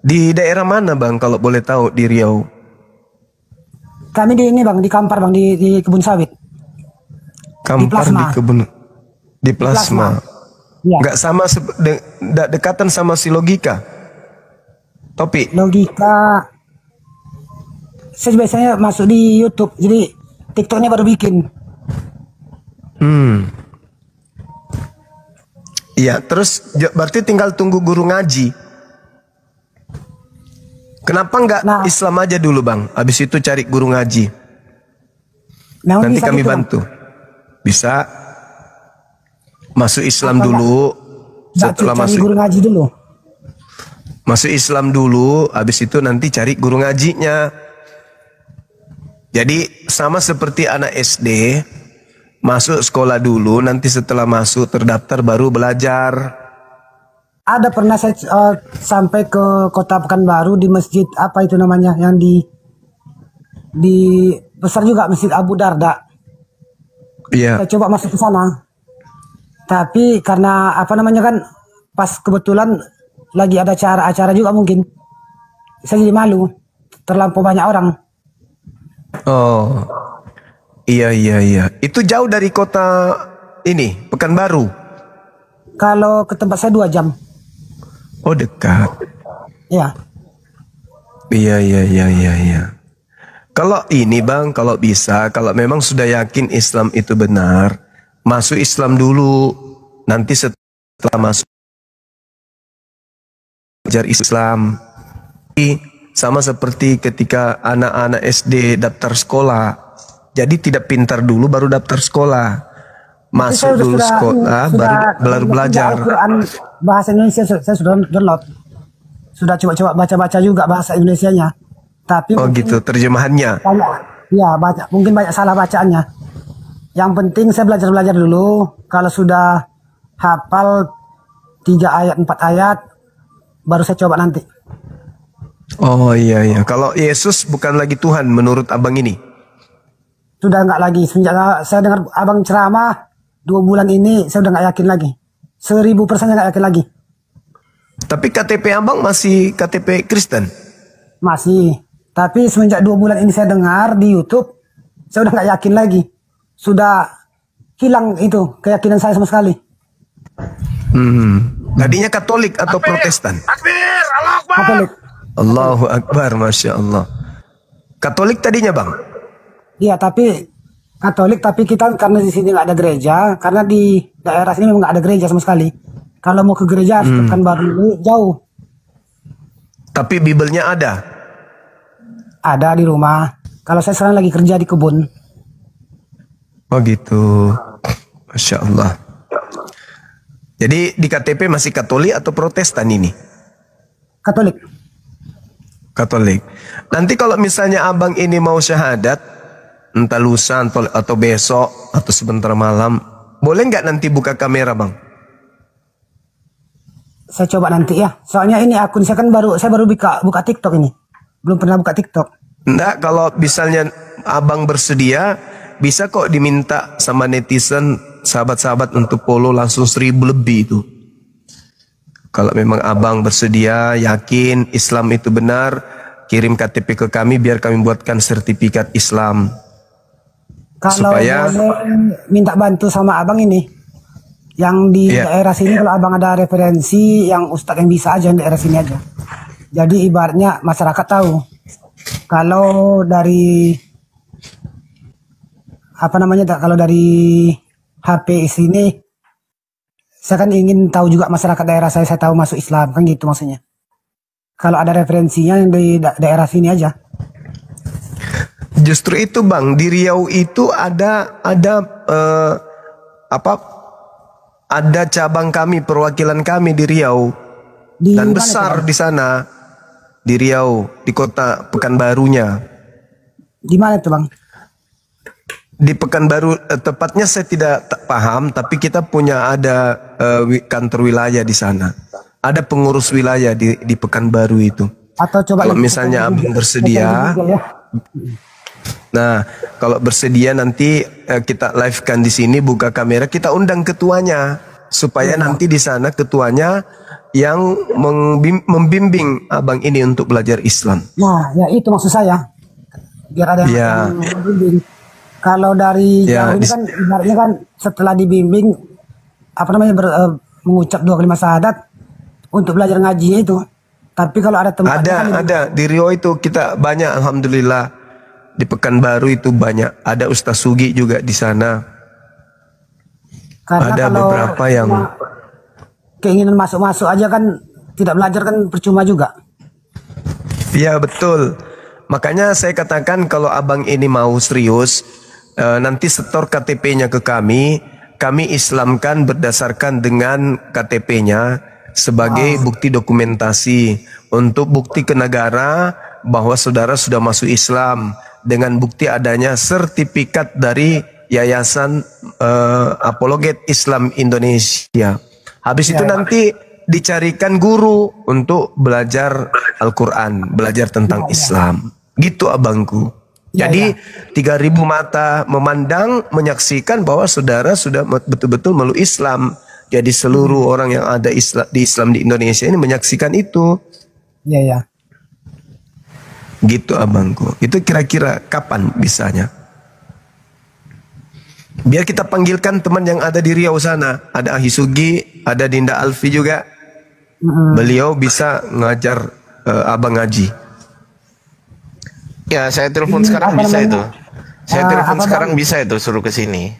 Di daerah mana Bang kalau boleh tahu di Riau? Kami di ini Bang, di Kampar Bang, di kebun sawit. Kampar Plasma. di kebun. Di Plasma. Iya. Nggak sama dekatan sama si Logika. Topi. Logika. Saya biasanya masuk di YouTube, jadi TikToknya baru bikin. Iya, terus berarti tinggal tunggu guru ngaji. Kenapa nggak Islam aja dulu Bang? Habis itu cari guru ngaji. Memang Nanti bisa kami gitu, Bang. bantu. Bisa. Masuk Islam Apa dulu. Nggak Setelah cari masuk guru ngaji dulu. Masuk Islam dulu, habis itu nanti cari guru ngajinya. Jadi sama seperti anak SD, masuk sekolah dulu, nanti setelah masuk terdaftar baru belajar. Ada pernah saya sampai ke Kota Pekanbaru di masjid apa itu namanya yang di besar juga, Masjid Abu Darda. Iya. Saya coba masuk ke sana. Tapi karena apa namanya kan pas kebetulan lagi ada acara juga mungkin. Saya jadi malu. Terlampau banyak orang. Oh. Iya. Itu jauh dari kota ini, Pekanbaru. Kalau ke tempat saya 2 jam. Oh, dekat. Ya. Iya, iya, iya, iya, iya. Kalau ini Bang, kalau bisa, kalau memang sudah yakin Islam itu benar, masuk Islam dulu. Nanti setelah masuk belajar Islam. Sama seperti ketika anak-anak SD daftar sekolah. Jadi tidak pintar dulu baru daftar sekolah. Masuk dulu sekolah baru belajar. Al-Quran bahasa Indonesia saya sudah download. Sudah coba-coba baca-baca juga bahasa Indonesianya. Tapi Oh gitu, terjemahannya. Mungkin banyak salah bacaannya. Yang penting saya belajar dulu. Kalau sudah hafal 3 ayat, 4 ayat, baru saya coba nanti. Oh iya iya. Kalau Yesus bukan lagi Tuhan menurut abang ini? Sudah enggak lagi. Sejak saya dengar abang ceramah 2 bulan ini, saya udah enggak yakin lagi. 1000% enggak yakin lagi. Tapi KTP abang masih KTP Kristen? Masih. Tapi semenjak 2 bulan ini saya dengar di YouTube, saya udah nggak yakin lagi. Sudah hilang itu keyakinan saya sama sekali. Tadinya Katolik atau Protestan? Katolik. Allahu Akbar, Masya Allah. Katolik tadinya bang? Iya, tapi Katolik, tapi kita karena di sini nggak ada gereja, karena di daerah sini memang nggak ada gereja sama sekali. Kalau mau ke gereja harus ke Pekanbaru dulu, jauh. Tapi Bibelnya ada? Ada di rumah. Kalau saya sekarang lagi kerja di kebun. Oh gitu. Masya Allah. Jadi di KTP masih Katolik atau Protestan ini? Katolik. Katolik. Nanti kalau misalnya abang ini mau syahadat, entah lusa atau besok atau sebentar malam, boleh nggak nanti buka kamera bang? Saya coba nanti ya. Soalnya ini akun saya kan saya baru buka TikTok ini. Belum pernah buka TikTok. Enggak, kalau misalnya abang bersedia, bisa kok diminta sama netizen, sahabat-sahabat untuk follow langsung 1000 lebih itu. Kalau memang abang bersedia, yakin Islam itu benar, kirim KTP ke kami biar kami buatkan sertifikat Islam. Kalau Supaya minta bantu sama abang ini, yang di daerah sini kalau abang ada referensi yang ustadz yang bisa aja di daerah sini aja. Jadi ibaratnya masyarakat tahu kalau dari kalau dari HP sini, saya kan ingin tahu juga masyarakat daerah saya tahu masuk Islam kan gitu maksudnya. Kalau ada referensinya yang di daerah sini aja. Justru itu bang, di Riau itu ada cabang kami, perwakilan kami di Riau, dan besar di sana, di Riau, di kota Pekanbarunya. Di mana itu bang? Di Pekanbaru, tepatnya saya tidak paham, tapi kita punya ada kantor wilayah di sana. Ada pengurus wilayah di Pekanbaru itu. Atau coba kalau misalnya abang bersedia, nah kalau bersedia nanti kita live-kan di sini, buka kamera, kita undang ketuanya supaya nanti di sana ketuanya yang membimbing abang ini untuk belajar Islam. Nah, ya itu maksud saya. Biar ada yang membimbing. Kalau dari jauh ini kan ibaratnya kan setelah dibimbing mengucap 2 kalimat syahadat untuk belajar ngajinya itu. Tapi kalau ada tempat ada di Riau itu kita banyak, alhamdulillah. Di Pekanbaru itu banyak. Ada Ustaz Sugi juga di sana. Karena ada beberapa yang keinginan masuk aja kan, tidak belajar kan percuma juga. Iya betul. Makanya saya katakan kalau abang ini mau serius, nanti setor KTP-nya ke kami islamkan berdasarkan dengan KTP-nya sebagai bukti dokumentasi untuk bukti ke negara bahwa saudara sudah masuk Islam, dengan bukti adanya sertifikat dari Yayasan Apologet Islam Indonesia. Habis itu nanti dicarikan guru untuk belajar Al-Quran, belajar tentang Islam. Gitu abangku. Jadi 3.000 mata memandang, menyaksikan bahwa saudara sudah betul-betul meluk Islam. Jadi seluruh orang yang ada di Islam di Indonesia ini menyaksikan itu. Iya ya. Gitu abangku. Itu kira-kira kapan bisanya? Biar kita panggilkan teman yang ada di Riau sana. Ada Ahi Sugi, ada Dinda Alfi juga. Beliau bisa ngajar abang ngaji. Ya, saya telepon Ini sekarang apa bisa namanya? itu. Saya telepon Apa, sekarang Bang? bisa itu, suruh ke sini.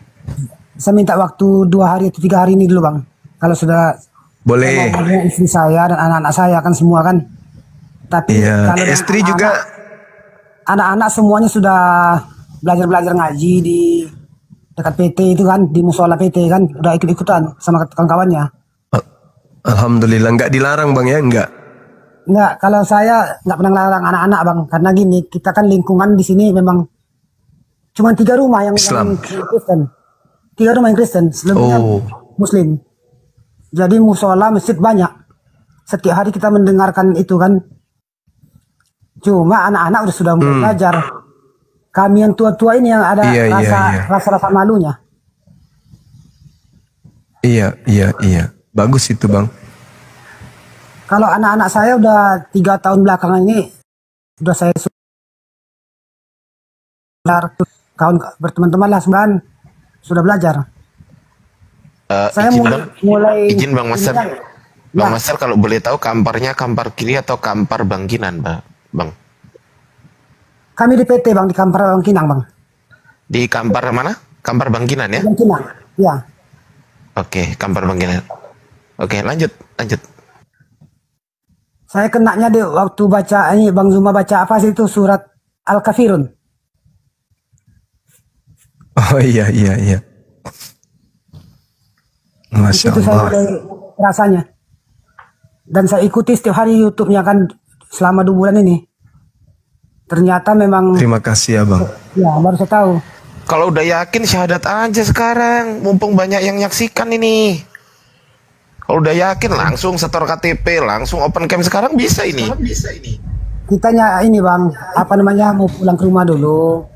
Saya minta waktu 2 hari atau 3 hari ini dulu bang. Kalau sudah saya mau Boleh. dengan istri saya dan anak-anak saya kan semua kan. Tapi Iya. kalau dengan Istri juga. anak-anak semuanya sudah belajar ngaji di dekat PT itu kan, di musola PT kan, udah ikut-ikutan sama kawan-kawannya. Alhamdulillah nggak dilarang bang ya, nggak. Enggak, kalau saya nggak pernah larang anak-anak bang, karena gini, kita kan lingkungan di sini memang cuma 3 rumah yang Islam. Kristen, 3 rumah yang Kristen, selebihnya Oh. Muslim. Jadi musola masjid banyak. Setiap hari kita mendengarkan itu kan. Cuma anak-anak sudah mulai belajar. Kami yang tua-tua ini yang ada Iya, iya, iya. rasa malunya. Iya. Bagus itu bang. Kalau anak-anak saya udah 3 tahun belakangan ini udah saya kawan berteman-teman lah sembilan sudah belajar. Saya Izin, mulai Bang. mulai Izin Bang Master. ini kan, Bang ya, Master kalau boleh tahu kamparnya kampar kiri atau kampar Bangkinan, Bang? kami di PT bang, di Kampar Bangkinang bang. Di kampar mana? Kampar Bangkinan ya? Bangkinang, ya. Oke, kampar Bangkinan. Oke, lanjut. Saya kenanya deh waktu baca ini Bang Zuma baca apa sih itu surat Al-Kafirun. Oh iya. Masya Itu saya Allah. mulai rasanya. Dan saya ikuti setiap hari YouTube-nya kan selama 2 bulan ini. Ternyata memang Terima kasih ya bang. ya baru saya tahu. Kalau udah yakin syahadat aja sekarang, mumpung banyak yang nyaksikan ini. Kalau udah yakin langsung setor KTP, langsung open cam sekarang bisa ini. Kitanya ini Bang, apa namanya mau pulang ke rumah dulu.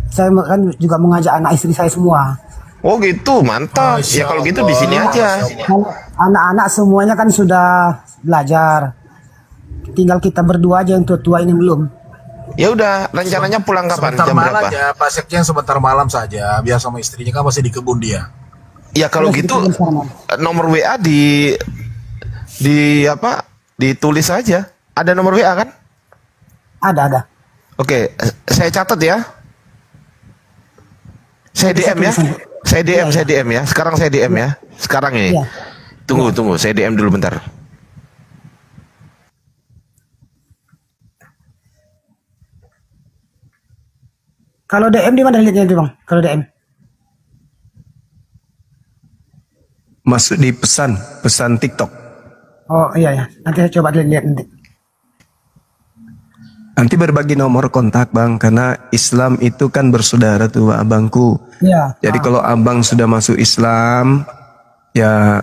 Saya kan juga mengajak anak istri saya semua. Oh gitu, mantap. Ya kalau gitu di sini aja. Kan anak-anak semuanya kan sudah belajar. Tinggal kita berdua aja yang tua-tua ini belum. Ya udah, rencananya pulang kapan? Sebentar Jam malam berapa? aja, Pak Sekjen sebentar malam saja. Biar sama istrinya kan masih di kebun dia. Ya kalau Terus gitu kita bersama. nomor WA ditulis aja. Ada nomor WA kan? Ada. Oke, saya catat ya. Saya DM ya. Saya DM ya. Sekarang saya DM ya. Sekarang ini. Iya. Tunggu. Saya DM dulu bentar. Kalau DM di mana lihatnya itu Bang? Kalau DM. Masuk di pesan TikTok. Oh iya. Nanti saya coba lihat nanti. Nanti berbagi nomor kontak bang, karena Islam itu kan bersaudara tuh abangku. Iya. Jadi kalau abang sudah masuk Islam, ya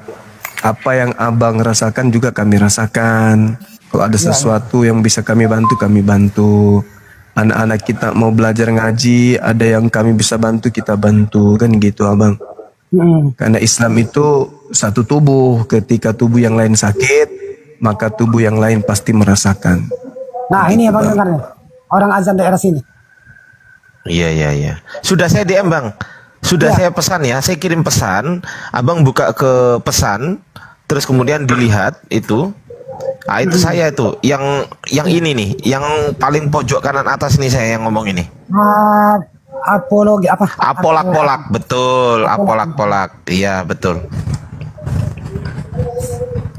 apa yang abang rasakan juga kami rasakan. Kalau ada sesuatu yang bisa kami bantu. Anak-anak kita mau belajar ngaji, ada yang kami bisa bantu, kita bantu, kan gitu abang. Karena Islam itu satu tubuh, ketika tubuh yang lain sakit, maka tubuh yang lain pasti merasakan. Nah ini ya Bang dengarnya. Orang azan daerah sini. Iya. Sudah saya DM bang. Sudah saya pesan ya. Saya kirim pesan. Abang buka ke pesan. Terus kemudian dilihat itu. Ah itu saya itu. Yang ini nih. Yang paling pojok kanan atas nih saya yang ngomong ini. Apologi apa? Apolak-polak. Betul. Apolak-polak. Iya betul.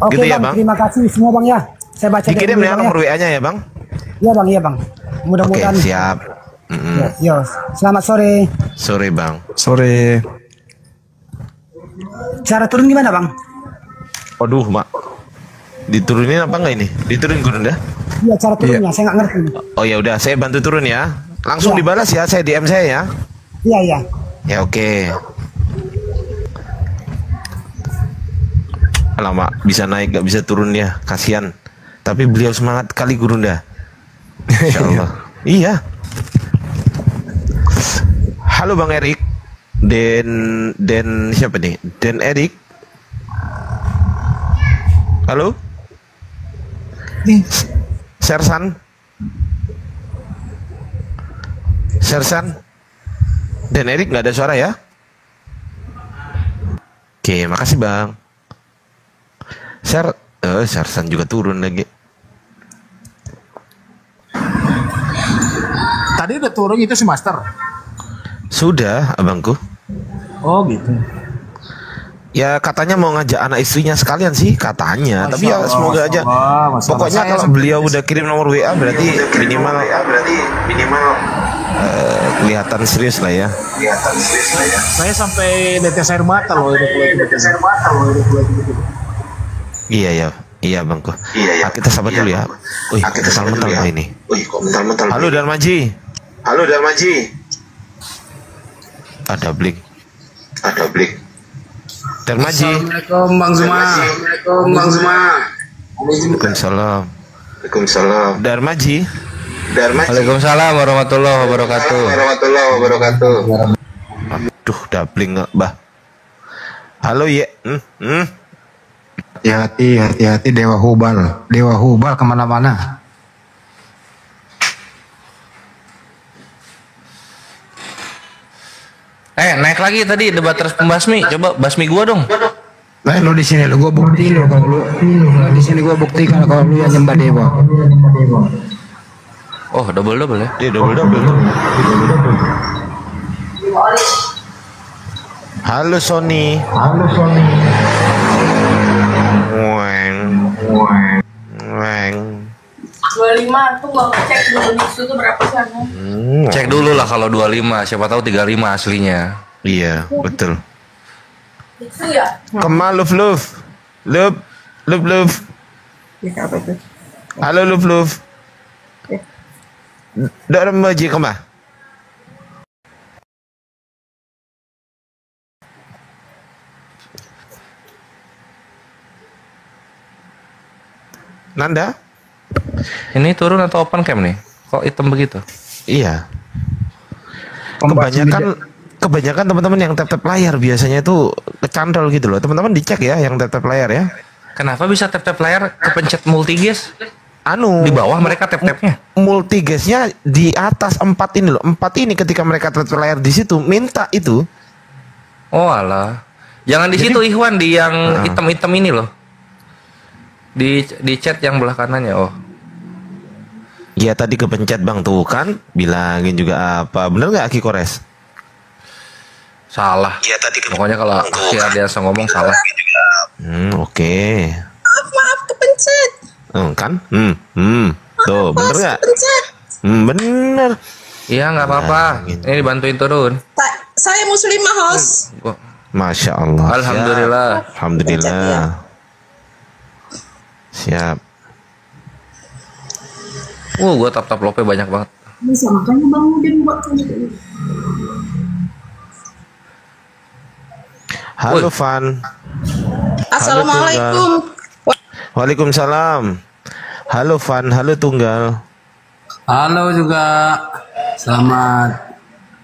Oke Gitu ya, bang, Bang? terima kasih semua Bang ya. Saya baca Dikirim dulu, ya Bang, nomor WA-nya ya bang. Iya Bang. Oke Mudah-mudahan. siap. Yo, selamat sore. Sore bang. Sore. Cara turun gimana Bang? Waduh mak. Diturunin apa enggak ini? Diturunin gurun dah. Iya cara turunnya, saya nggak ngerti. Oh ya udah, saya bantu turun ya. Langsung Ya. dibalas ya, saya DM saya ya. Iya. Ya oke. Alamak, bisa naik gak bisa turun dia, kasihan. Tapi beliau semangat kali Gurunda. Insya Allah. Iya. Halo Bang Erik. Den siapa nih? Den Erik. Halo? Sersan. Dan Erik nggak ada suara ya? Oke, makasih Bang. Sersan juga turun lagi. Tadi udah turun itu si Master. Sudah, abangku. Oh gitu. Ya katanya mau ngajak anak istrinya sekalian sih katanya. Tapi ya Masya semoga Allah, aja. Masya Allah, Masya Allah. Pokoknya Saya kalau sampai- beliau udah kirim nomor WA berarti minimal kelihatan serius lah ya. Saya sampai netes air mata loh. Iya ya. Iya bangku. Ah, kita sabar dulu ya. Wih, mental-mental ya ini. Halo Darmaji. Ada Blik. Darmaji. Assalamualaikum Bang Zuma. Waalaikumsalam. Darmaji. Waalaikumsalam warahmatullahi wabarakatuh. Aduh, dabling nggak, Bah. Halo ya. Hati-hati Dewa Hubal kemana-mana. Naik lagi tadi debater pembasmi. Coba basmi gua dong. Lah lu di sini lu gua bukti lu kalau lu di sini gua buktikan kalau lu yang nyembah dewa. Oh, double ya. Dia double. Halo Sony. Weng. 25 tuh gua ngecek dulu itu tuh berapa sih? Cek dulu lah kalau 25, siapa tahu 35 aslinya. Iya, betul. Itu ya? Kemal Love. Apa itu? Halo Love. Dalam maji kemah. Nanda? Ini turun atau open cam nih? Kok hitam begitu? Iya. Kebanyakan teman-teman yang tap layar biasanya itu kecantol gitu loh. Teman-teman dicek ya yang tap layar ya. Kenapa bisa tap layar kepencet multigas? Anu Di bawah mereka tap-tapnya. multigasnya di atas 4 ini loh. 4 ini ketika mereka tap layar di situ minta itu. Oh alah. Jangan di situ Ikhwan, di yang hitam-hitam ini loh. Di chat yang belah kanannya. Oh. Ya tadi kepencet Bang tuh kan. Bilangin juga apa. Bener nggak Aki Kores? Salah. Iya tadi Pokoknya kalau Aki Ardiansa ngomong salah. Oke. Maaf kepencet. Kan? Tuh, bener nggak? Bener. Iya nggak apa-apa. Ini dibantuin turun. Saya muslimah host. Masya Allah. Alhamdulillah. Siap. Alhamdulillah. Siap. Gua tap lope banyak banget. Bisa makanya Bang Udin buat kayak Halo Van. Assalamualaikum. Waalaikumsalam. Halo Van, halo Tunggal. Halo juga. Selamat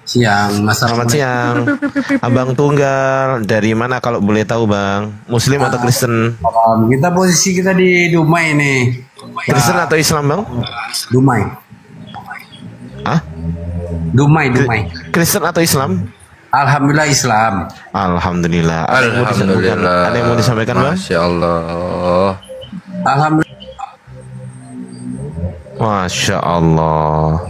siang, Mas. Selamat siang. Abang Tunggal, dari mana kalau boleh tahu Bang? Muslim atau Kristen? Kita posisi kita di Dumai nih. Kristen atau Islam Bang? Dumai. Hah? Dumai. Kristen atau Islam? Alhamdulillah Islam. Alhamdulillah. Alhamdulillah. Ada yang mau disampaikan Bang? Masya Allah. Alhamdulillah. Masya Allah.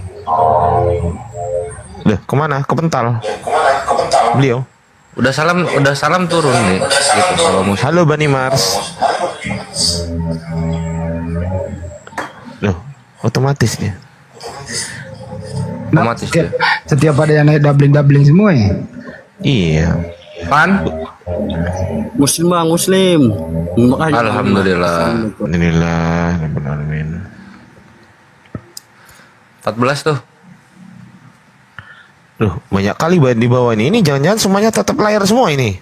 Loh, kemana? Kepental. Beliau. Udah salam turun nih. Gitu kalau muslim. Halo Bani Mars. Loh, otomatis dia. Otomatis ya. Setiap ada yang naik doubling semua ya. Iya. Pan? Muslim Bang, Muslim. Alhamdulillah. Alhamdulillah. 14 tuh. Loh, banyak kali di bawah ini. Ini jangan-jangan semuanya tetap layar semua ini.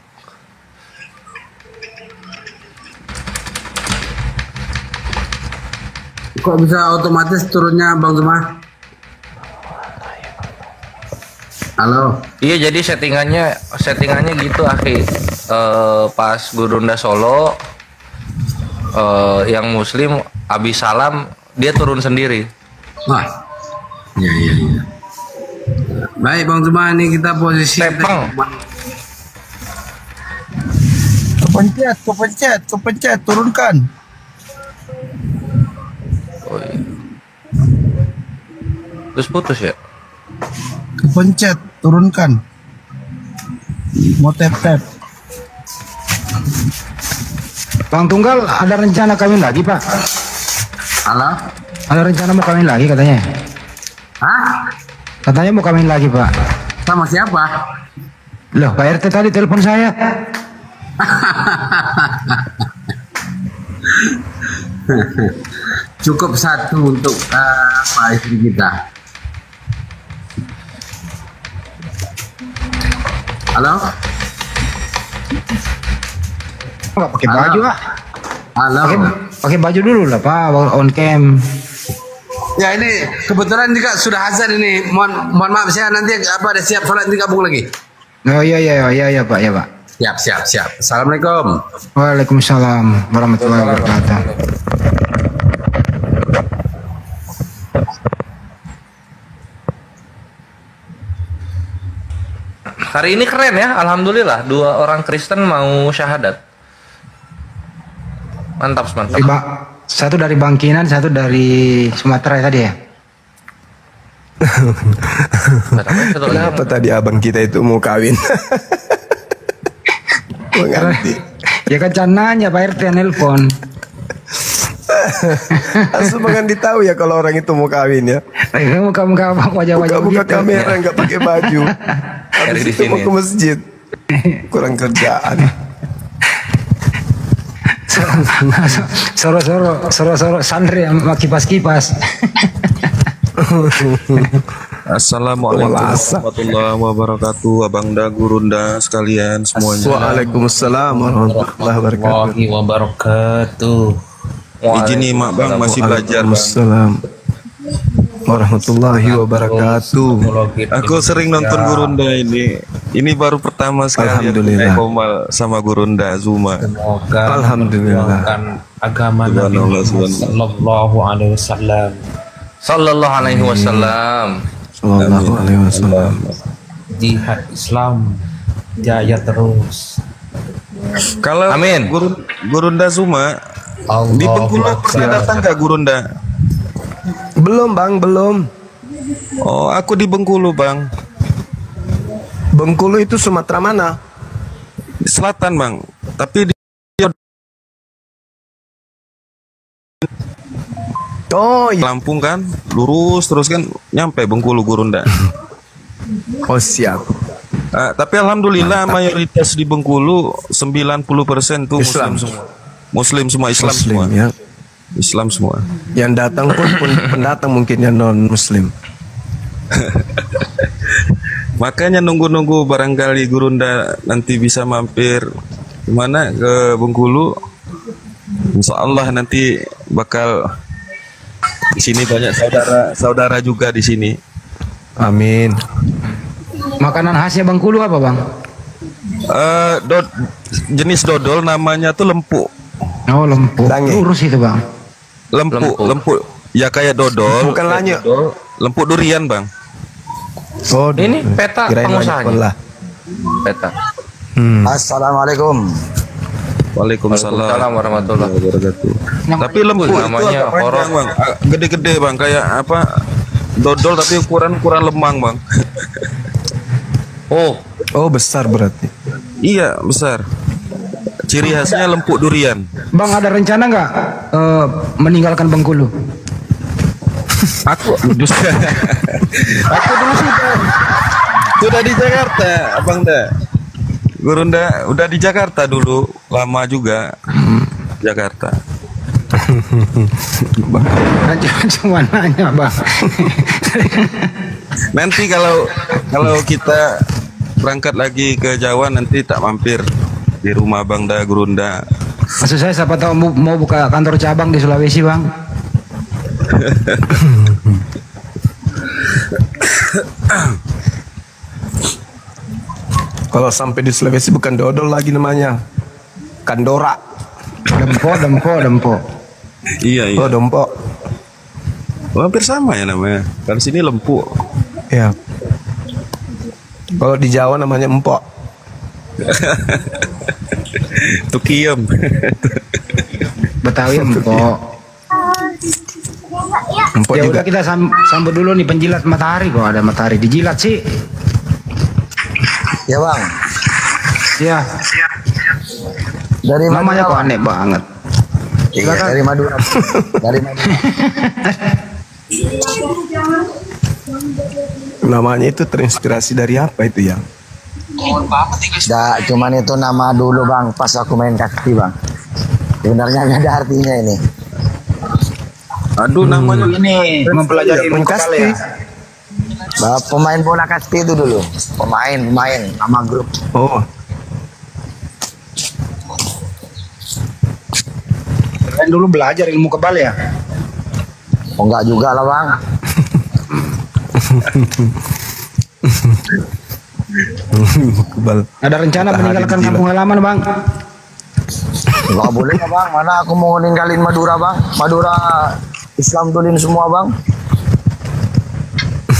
Kok bisa otomatis turunnya Bang Zuma? Halo. Iya, jadi settingannya gitu Aki. Pas Gurunda Solo yang muslim abis salam dia turun sendiri. Wah. Iya. Baik Bang Zuma, ini kita posisi Tepeng. Kepencet, turunkan. Oh, iya. Terus putus ya? Kepencet, turunkan. Mau tap-tap. Bang Tunggal, ada rencana kawin lagi, Pak? Halo? Ada rencana mau kawin lagi katanya? Hah? Katanya mau kawin lagi, Pak. Sama siapa? Loh, Pak RT tadi telepon saya. Cukup satu untuk istri kita. Halo? Nggak pakai baju, Pak. Halo? Pakai baju dulu lah, Pak, on cam. Ya ini kebetulan juga sudah azan ini. Mohon maaf, saya nanti ada siap sholat nanti gabung lagi. Oh iya Pak, ya Pak. Siap. Assalamualaikum. Waalaikumsalam warahmatullahi wabarakatuh. Hari ini keren ya, alhamdulillah 2 orang Kristen mau syahadat. Mantap. Satu dari Bangkinan, satu dari Sumatera ya tadi ya. Kenapa tadi abang kita itu mau kawin? Mengganti. Ya kan nanya Pak RT nelpon. Asal mengganti tahu ya kalau orang itu mau kawin ya. Muka wajah-wajah buka gitu. kamera nggak pakai baju. Habis itu mau ke masjid. Kurang kerjaan. Soro santri sama kipas-kipas. Assalamualaikum warahmatullahi wabarakatuh, Abangda, Gurunda sekalian semuanya. Waalaikumsalam warahmatullahi wabarakatuh. Izin nih Mak Bang, masih belajar Bang. Waalaikumsalam warahmatullahi wabarakatuh. Aku sering nonton Gurunda ini. Ini baru pertama sekali Alhamdulillah. Komal sama Gurunda Zuma. Alhamdulillah. Agama Nabi Sallallahu alaihi wasallam. Sallallahu alaihi wasallam. Sallallahu alaihi wasallam. Jihad Islam jaya terus. Kalau Amin. Gurunda Zuma di Bengkulu pernah datang nggak Gurunda? Belum Bang, belum. Oh, aku di Bengkulu Bang. Bengkulu itu Sumatera mana? Selatan Bang. Tapi di Lampung kan, lurus terus kan nyampe Bengkulu Gurunda. Oh siap. Tapi alhamdulillah mayoritas di Bengkulu 90% tuh Muslim semua. Muslim semua, Islam semua. Ya. Islam semua. Yang datang pun pendatang mungkin yang non Muslim. Makanya nunggu-nunggu barangkali Gurunda nanti bisa mampir kemana ke Bengkulu. Insya Allah nanti bakal di sini banyak saudara juga di sini. Amin. Makanan khasnya Bengkulu apa Bang? Jenis dodol namanya tuh lempuk. Oh lempuk. Lurus itu Bang. Lempuk. Ya kayak dodol. Bukan lanyok. Lempuk durian Bang. Oh, ini peta pengusahanya. Peta. Assalamualaikum. Waalaikumsalam warahmatullahi wabarakatuh. Tapi lempuk itu agak panjang Bang, gede-gede Bang, kayak apa? Dodol tapi ukuran lemang Bang. Oh besar berarti. Iya besar. Ciri khasnya lempuk durian. Bang ada rencana nggak meninggalkan Bengkulu? Aku dulu sudah di Jakarta, Abang dah. Gurunda udah di Jakarta dulu, lama juga. Jakarta. Cuma nanya Bang. Nanti kalau kita berangkat lagi ke Jawa nanti tak mampir di rumah Bang Da Gurunda. Maksud saya siapa tahu mau buka kantor cabang di Sulawesi Bang. Kalau sampai di Sulawesi bukan dodol lagi namanya, kandora. Dempo. Iya. Oh dempo. Hampir sama ya namanya. Kan sini lempuk. Ya. Kalau di Jawa namanya empok. Betawi empok. Empok Ya juga. udah kita sambut dulu nih penjilat matahari, kok ada matahari dijilat sih. Ya bang. Ya. Dari Namanya Madura, kok Bang. aneh banget. Iya, Silakan. dari Madura. Dari Madura. Namanya itu terinspirasi dari apa itu yang? Nah, cuman itu nama dulu bang, pas aku main kasti bang. Sebenarnya nggak ada artinya ini. Aduh, namanya Ini mempelajari ilmu kepala ya. Pemain bola kasti itu dulu. Pemain, nama grup. Oh, Kalian dulu belajar ilmu kebal ya? Oh enggak juga lah bang. kebal. Ada rencana Matahari meninggalkan dijilat. kampung halaman, Bang? Enggak boleh lah bang. Mana aku mau ninggalin Madura bang. Madura Islam tulin semua bang.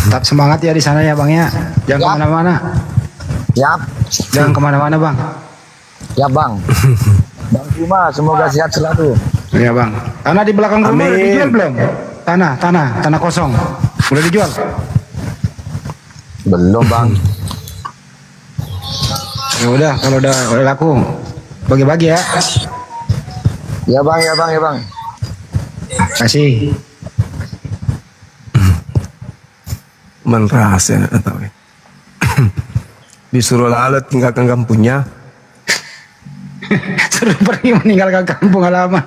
Tetap semangat ya di sana ya, Bang ya. Jangan Yap. kemana-mana. Yap. Jangan kemana-mana, Bang. Ya bang. Bang Cuma semoga sehat selalu. Iya, Bang. Tanah di belakang rumah udah Amin. dijual belum? Tanah kosong. Udah dijual? Belum bang. Ya udah, kalau udah laku bagi-bagi ya. Ya bang, ya bang, ya bang. Kasih. Man rahasia nggak tahu ya. Disuruh lalat tinggalkan kampungnya. Suruh pergi meninggalkan kampung halaman.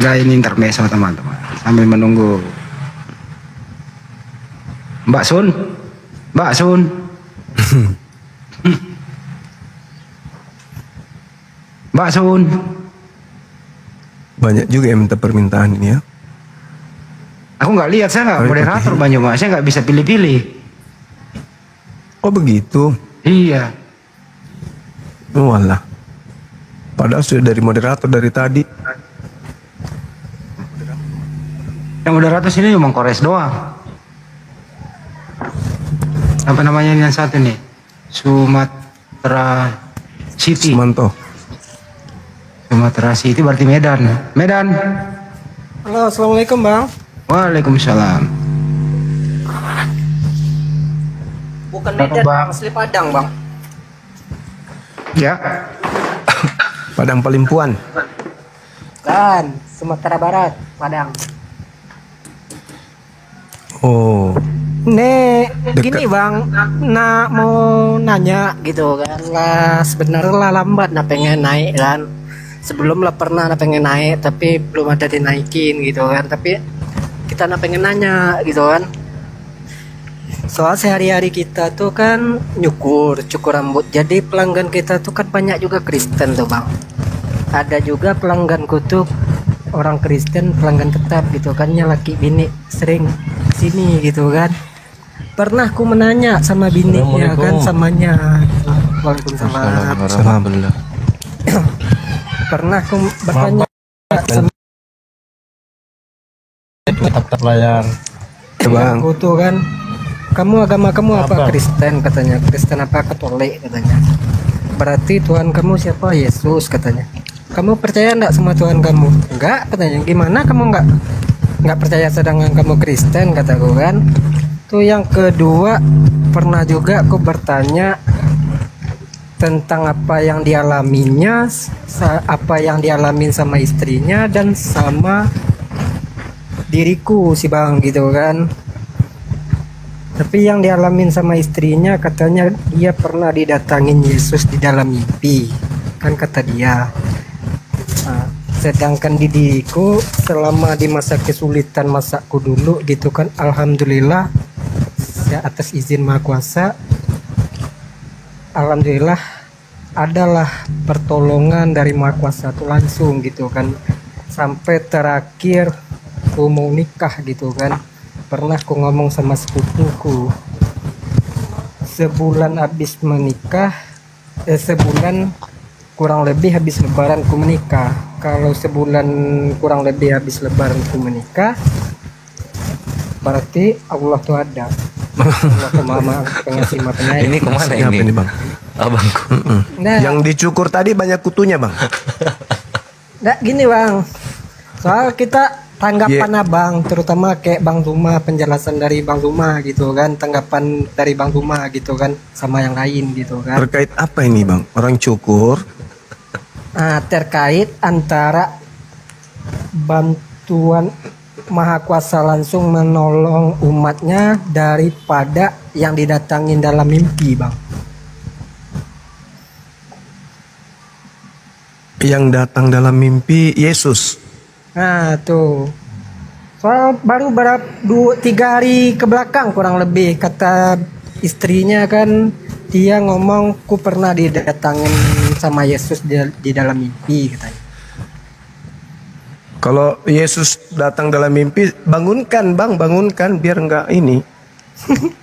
Nah, ini intermezzo teman-teman. Sambil menunggu Mbak Sun. Mbak Sun. Banyak juga yang minta permintaan ini ya. Aku nggak lihat, saya nggak moderator banyak, Mbak. Saya nggak bisa pilih-pilih. Oh begitu. Iya. Oh walah. Padahal sudah dari moderator dari tadi. Yang moderator sini cuma Kores doang. Apa namanya ini yang satu nih? Sumatera City. Sumanto. Sumatera City berarti Medan. Medan. Halo, assalamualaikum bang. Waalaikumsalam. Bukan Medan, Bang. asli Padang bang. Ya. Padang Palimpuan. Kan, Sumatera Barat, Padang. Oh. Nek, gini bang, mau nanya gitu kan lah, sebenarnya lah lambat nah pengen naik kan. Sebelum lah pernah nah pengen naik tapi belum ada dinaikin gitu kan. Tapi kita nah pengen nanya gitu kan. Soal sehari-hari kita tuh kan cukur rambut. Jadi pelanggan kita tuh kan banyak juga Kristen tuh bang. Ada juga pelangganku tuh orang Kristen, pelanggan tetap gitu kan, laki bini sering kesini gitu kan. Pernah aku menanya sama bininya kan samanya gitu. Waalaikumsalam. Alhamdulillah. Pernah aku bertanya sama Tetap layar. Bang. aku tuh kan, kamu agama kamu apa? Kristen katanya. Kristen apa? Katolik katanya. Berarti Tuhan kamu siapa? Yesus katanya. Kamu percaya enggak sama Tuhan kamu? Enggak katanya. Gimana kamu enggak percaya sedangkan kamu Kristen kataku kan. Tuh yang kedua, pernah juga aku bertanya tentang apa yang dialaminya, apa yang dialamin sama istrinya dan sama diriku si bang gitu kan. Tapi yang dialamin sama istrinya katanya dia pernah didatangin Yesus di dalam mimpi kan kata dia. Nah, sedangkan di diriku selama di masa kesulitan masaku dulu gitu kan, alhamdulillah ya atas izin Maha Kuasa, alhamdulillah adalah pertolongan dari Maha Kuasa tuh langsung gitu kan. Sampai terakhir aku mau nikah gitu kan, pernah aku ngomong sama sepupuku, sebulan habis menikah, sebulan kurang lebih habis lebaran ku menikah. Kalau sebulan kurang lebih habis lebaran ku menikah, berarti Allah tuh ada. Allah tuh Maha Pengasih Maha Penyayang. Ini kemana Siapa ini? Bang? Abangku. Nah, Yang dicukur tadi banyak kutunya bang. Nggak gini bang, soal kita tanggapan abang, terutama kayak Bang Zuma, penjelasan dari Bang Zuma gitu kan, tanggapan dari Bang Zuma gitu kan, sama yang lain gitu kan. Terkait apa ini bang? Orang cukur? Terkait antara bantuan Maha Kuasa langsung menolong umatnya daripada yang didatangin dalam mimpi bang. Yang datang dalam mimpi Yesus. Nah tuh, soal baru 3 hari ke belakang kurang lebih kata istrinya kan, dia ngomong ku pernah didatangin sama Yesus di dalam mimpi katanya. Kalau Yesus datang dalam mimpi, bangunkan bang, bangunkan biar enggak ini,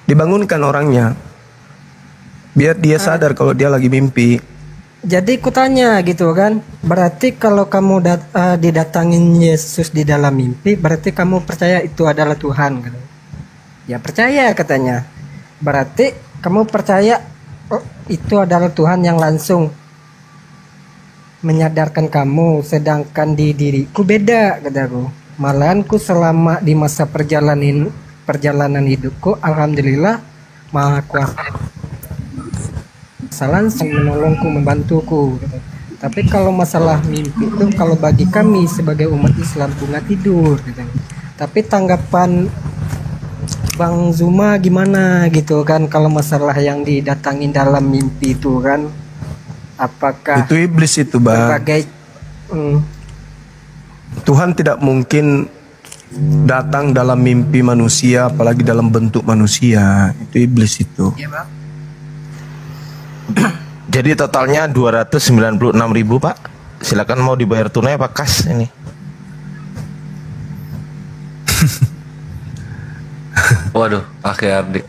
dibangunkan orangnya, biar dia sadar kalau dia lagi mimpi. Jadi ku tanya gitu kan, berarti kalau kamu didatangin Yesus di dalam mimpi, berarti kamu percaya itu adalah Tuhan katanya. Ya percaya katanya. Berarti kamu percaya itu adalah Tuhan yang langsung menyadarkan kamu, sedangkan di diriku beda kataku. Malahan ku selama di masa perjalanan hidupku, alhamdulillah Maha Kuasa langsung menolongku, membantuku gitu. Tapi kalau masalah mimpi itu, kalau bagi kami sebagai umat Islam ku nggak tidur gitu. Tapi tanggapan Bang Zuma gimana gitu kan, kalau masalah yang didatangin dalam mimpi itu kan, apakah itu iblis itu bang? Berbagai Tuhan tidak mungkin datang dalam mimpi manusia, apalagi dalam bentuk manusia. Itu iblis itu. Iya bang. Jadi totalnya 296.000 Pak. Silakan mau dibayar tunai apa kas ini? Waduh, Akhi Ardi.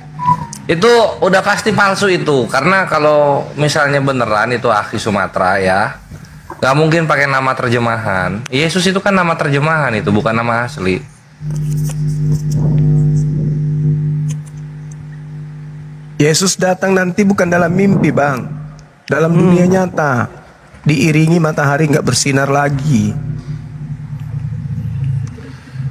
Itu udah pasti palsu itu, karena kalau misalnya beneran itu Akhi Sumatera ya, nggak mungkin pakai nama terjemahan. Yesus itu kan nama terjemahan, itu bukan nama asli. Yesus datang nanti bukan dalam mimpi bang, dalam dunia nyata, diiringi matahari nggak bersinar lagi.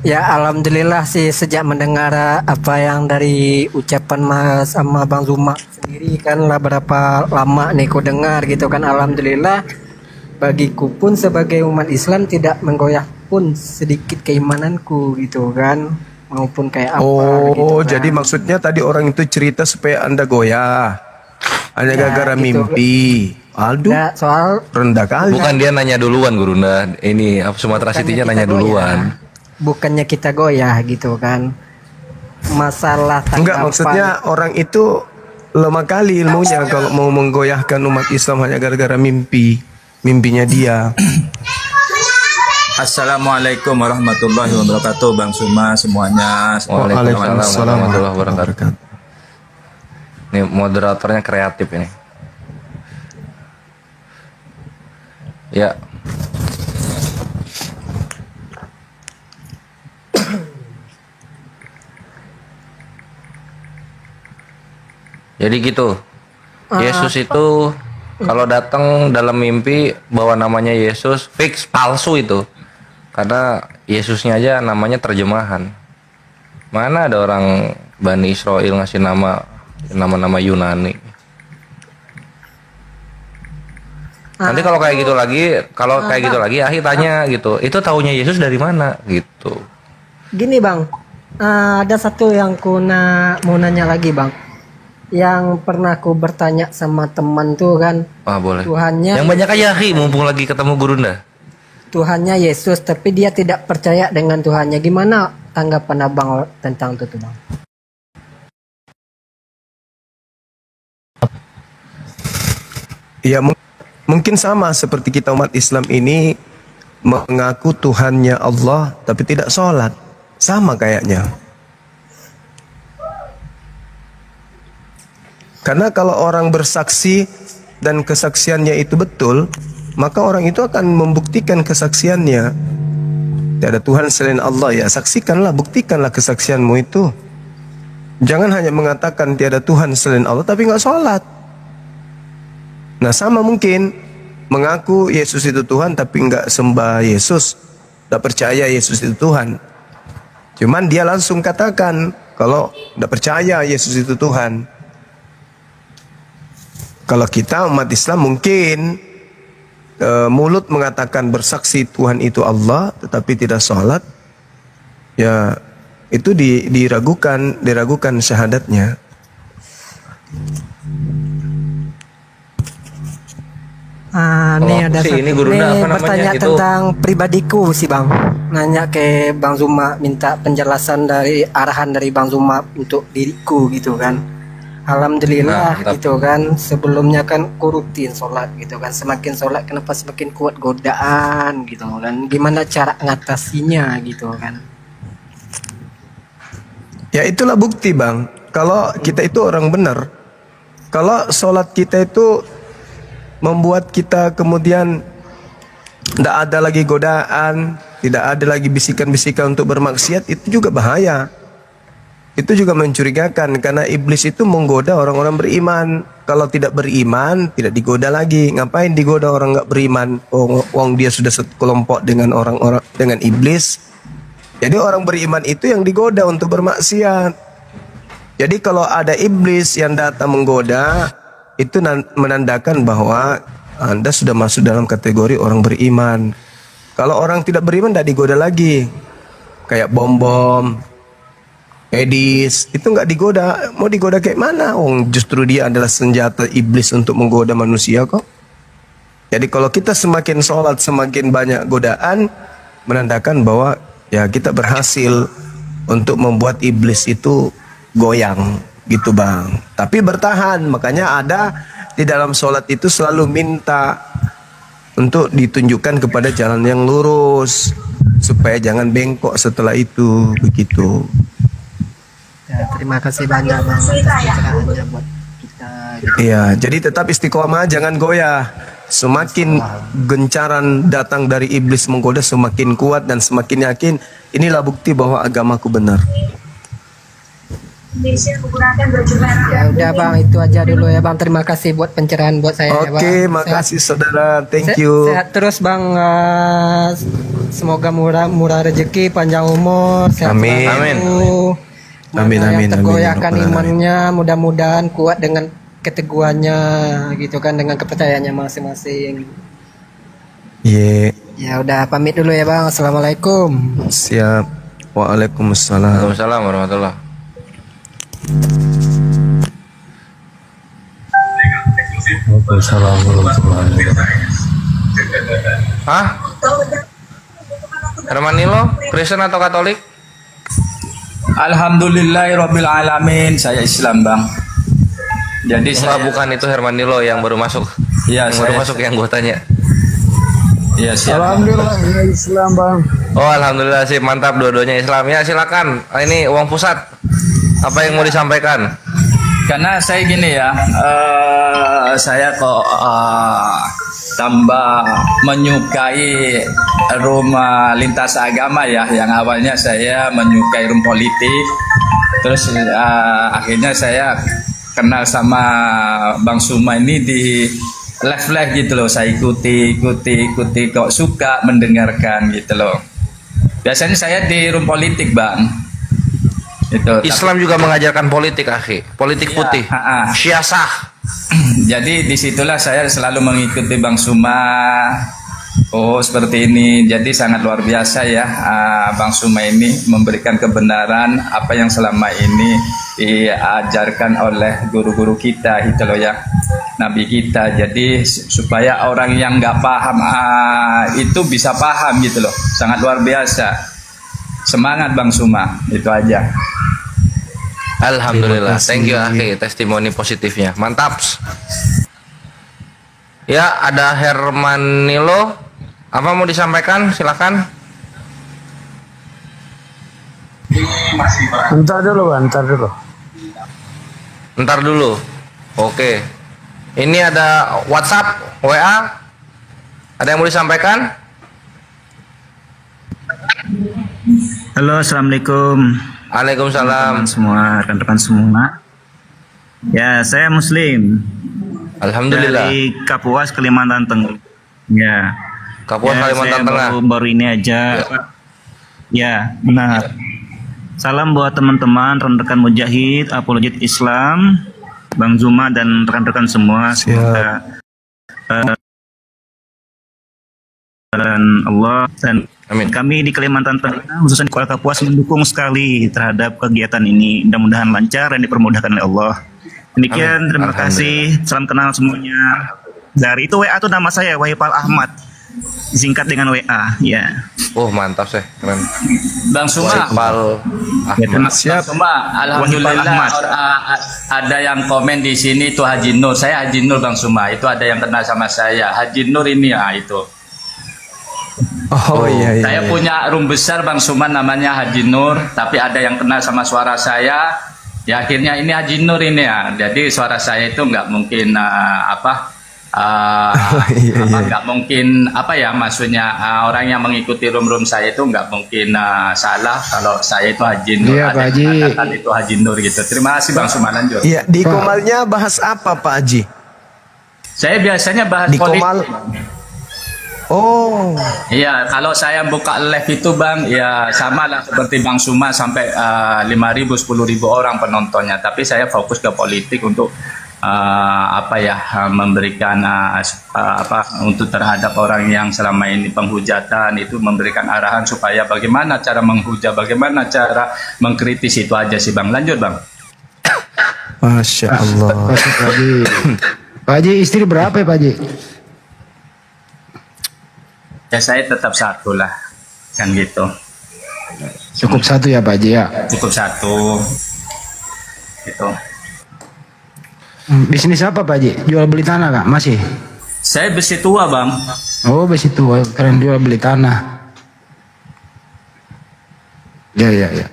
Ya alhamdulillah sih, sejak mendengar apa yang dari ucapan Mas sama Bang Zuma sendiri kan lah, berapa lama nih ku dengar gitu kan, alhamdulillah bagiku pun sebagai umat Islam tidak menggoyah pun sedikit keimananku gitu kan, maupun kayak apa gitu kan. Jadi maksudnya tadi orang itu cerita supaya Anda goyah hanya gara-gara gitu. mimpi. Aduh, soal rendah kali. Bukan dia nanya duluan Gurunda, ini Sumatera City-nya nanya duluan. Bukannya kita goyah gitu kan, masalah tanggapan. Enggak, maksudnya orang itu lemah kali ilmunya kalau mau menggoyahkan umat Islam hanya gara-gara mimpinya dia. Assalamualaikum warahmatullahi wabarakatuh, Bang Suma semuanya. Waalaikumsalam warahmatullahi wabarakatuh. Ini moderatornya kreatif ini. Ya. Jadi gitu. Yesus itu kalau datang dalam mimpi bawa namanya Yesus, fix palsu itu. Karena Yesusnya aja namanya terjemahan. Mana ada orang Bani Israel ngasih nama-nama Yunani. Nanti kalau kayak gitu lagi, Akhi tanya gitu, itu taunya Yesus dari mana gitu. Gini bang, ada satu yang mau nanya lagi bang, yang pernah aku bertanya sama teman tuh kan. Boleh. Tuhannya. Yang banyak aja Akhi, mumpung lagi ketemu Gurunda. Tuhannya Yesus, tapi dia tidak percaya dengan Tuhannya. Gimana tanggapan abang tentang itu tuh bang? Ya mungkin sama seperti kita umat Islam ini mengaku Tuhannya Allah tapi tidak sholat, sama kayaknya. Karena kalau orang bersaksi dan kesaksiannya itu betul, maka orang itu akan membuktikan kesaksiannya. Tiada Tuhan selain Allah, ya saksikanlah, buktikanlah kesaksianmu itu. Jangan hanya mengatakan tiada Tuhan selain Allah tapi nggak sholat. Nah sama mungkin mengaku Yesus itu Tuhan tapi nggak sembah Yesus, nggak percaya Yesus itu Tuhan. Cuman dia langsung katakan kalau nggak percaya Yesus itu Tuhan. Kalau kita umat Islam mungkin mulut mengatakan bersaksi Tuhan itu Allah tetapi tidak sholat, ya itu diragukan syahadatnya. Nih ada ini Gurunda apa namanya bertanya gitu. tentang pribadiku sih Bang. Nanya ke Bang Zuma, minta penjelasan dari arahan dari Bang Zuma untuk diriku gitu kan. Alhamdulillah gitu kan. Sebelumnya kan ku rutin sholat gitu kan. Semakin sholat kenapa semakin kuat godaan gitu kan. Gimana cara ngatasinya gitu kan. Ya itulah bukti Bang. Kalau kita itu orang benar. Kalau sholat kita itu membuat kita kemudian tidak ada lagi godaan, tidak ada lagi bisikan-bisikan untuk bermaksiat, itu juga bahaya. Itu juga mencurigakan karena iblis itu menggoda orang-orang beriman. Kalau tidak beriman, tidak digoda lagi. Ngapain digoda orang nggak beriman? Wong dia sudah sekelompok dengan orang-orang dengan iblis. Jadi orang beriman itu yang digoda untuk bermaksiat. Jadi kalau ada iblis yang datang menggoda, itu menandakan bahwa Anda sudah masuk dalam kategori orang beriman. Kalau orang tidak beriman tidak digoda lagi. Kayak bom-bom, Edis, itu nggak digoda. Mau digoda kayak mana? Justru dia adalah senjata iblis untuk menggoda manusia kok. Jadi kalau kita semakin sholat, semakin banyak godaan, menandakan bahwa ya kita berhasil untuk membuat iblis itu goyang. Gitu Bang. Tapi bertahan. Makanya ada di dalam sholat itu selalu minta untuk ditunjukkan kepada jalan yang lurus supaya jangan bengkok setelah itu. Begitu. Ya, terima kasih banyak Bang pencerahannya buat kita gitu. Iya, jadi tetap istiqomah, jangan goyah. Semakin gencaran datang dari iblis menggoda, semakin kuat dan semakin yakin. Inilah bukti bahwa agamaku benar. Ya udah Bang, itu aja dulu ya Bang. Terima kasih buat pencerahan buat saya. Oke, makasih saudara. Thank you. Sehat terus Bang. Semoga murah rezeki, panjang umur, sehat Amin. selalu. Amin. Yang tergoyahkan imannya, mudah-mudahan kuat dengan keteguhannya gitu kan, dengan kepercayaannya masing-masing. Iya. Ya udah pamit dulu ya Bang. Assalamualaikum. Siap. Waalaikumsalam. Waalaikumsalam warahmatullahi. Hah? Hermanilo, Kristen atau Katolik? Alhamdulillahirabbil alamin, saya Islam Bang. Jadi saya bukan itu Hermanilo yang baru masuk. Iya, yang baru masuk yang gue tanya. Iya, siap. Alhamdulillah Islam Bang. Oh, alhamdulillah sih, mantap dua-duanya Islam. Ya, silakan. Ini uang pusat. Apa yang mau disampaikan? Karena saya gini ya, saya kok tambah menyukai rumah lintas agama ya. Yang awalnya saya menyukai rum politik, terus akhirnya saya kenal sama Bang Suma ini di live gitu loh. Saya ikuti kok suka mendengarkan gitu loh. Biasanya saya di rum politik Bang. Itu, Islam juga mengajarkan politik, akhi. Politik putih. Syiasah. Jadi disitulah saya selalu mengikuti Bang Suma. Oh seperti ini. Jadi sangat luar biasa ya, Bang Suma ini memberikan kebenaran apa yang selama ini diajarkan oleh guru-guru kita itu loh ya, Nabi kita. Jadi supaya orang yang nggak paham itu bisa paham gitu loh. Sangat luar biasa. Semangat Bang Suma. Itu aja. Alhamdulillah, thank you akhi, testimoni positifnya, mantap. Ya, ada Hermanilo, apa mau disampaikan? Silakan. Ntar dulu. Ntar dulu. Oke. Ini ada WhatsApp, WA. Ada yang mau disampaikan? Halo, assalamualaikum. Waalaikumsalam. Semua rekan-rekan semua. Ya, saya Muslim. Alhamdulillah. Dari Kapuas, Kalimantan Tengah. Ya. Kapuas Ya, Kalimantan saya Tengah. baru ini aja. Ya, benar. Salam buat teman-teman rekan-rekan mujahid, apologet Islam, Bang Zuma dan rekan-rekan semua. Semoga dan Allah dan kami di Kalimantan Tengah, khususnya di Kuala Kapuas, mendukung sekali terhadap kegiatan ini. Mudah-mudahan lancar dan dipermudahkan oleh Allah. Demikian, terima kasih. Salam kenal semuanya. Dari itu WA tuh nama saya Wahipal Ahmad, singkat dengan WA. Ya. Oh mantap sih, keren. Bang Suma. Wahipal Ahmad. Bang Suma, alhamdulillah ada yang komen di sini itu Haji Nur. Saya Haji Nur Bang Suma. Itu ada yang kenal sama saya. Haji Nur ini itu. Oh iya. Saya punya room besar Bang Suman namanya Haji Nur, tapi ada yang kenal sama suara saya. Ya akhirnya ini Haji Nur ini ya. Jadi suara saya itu nggak mungkin nggak mungkin maksudnya orang yang mengikuti room saya itu nggak mungkin salah kalau saya itu Haji Nur. Iya, Pak Haji. Itu Haji Nur gitu. Terima kasih Bang Suman, lanjut. Iya, di Komalnya bahas apa Pak Haji? Saya biasanya bahas di politik. Komal. Oh. Iya, kalau saya buka live itu Bang, ya sama lah seperti Bang Suma sampai 5.000, 10.000 orang penontonnya. Tapi saya fokus ke politik untuk memberikan untuk terhadap orang yang selama ini penghujatan itu, memberikan arahan supaya bagaimana cara menghujat, bagaimana cara mengkritis, itu aja sih Bang. Lanjut Bang. Masya Allah. Pak Haji, istri berapa ya Pak Haji? Ya saya tetap satu lah, kan gitu. Cukup satu ya Pak Haji ya? Cukup satu. Gitu. Bisnis apa Pak Haji? Jual beli tanah Kak? Masih? Saya besi tua Bang. Oh besi tua, keren, jual beli tanah. Ya.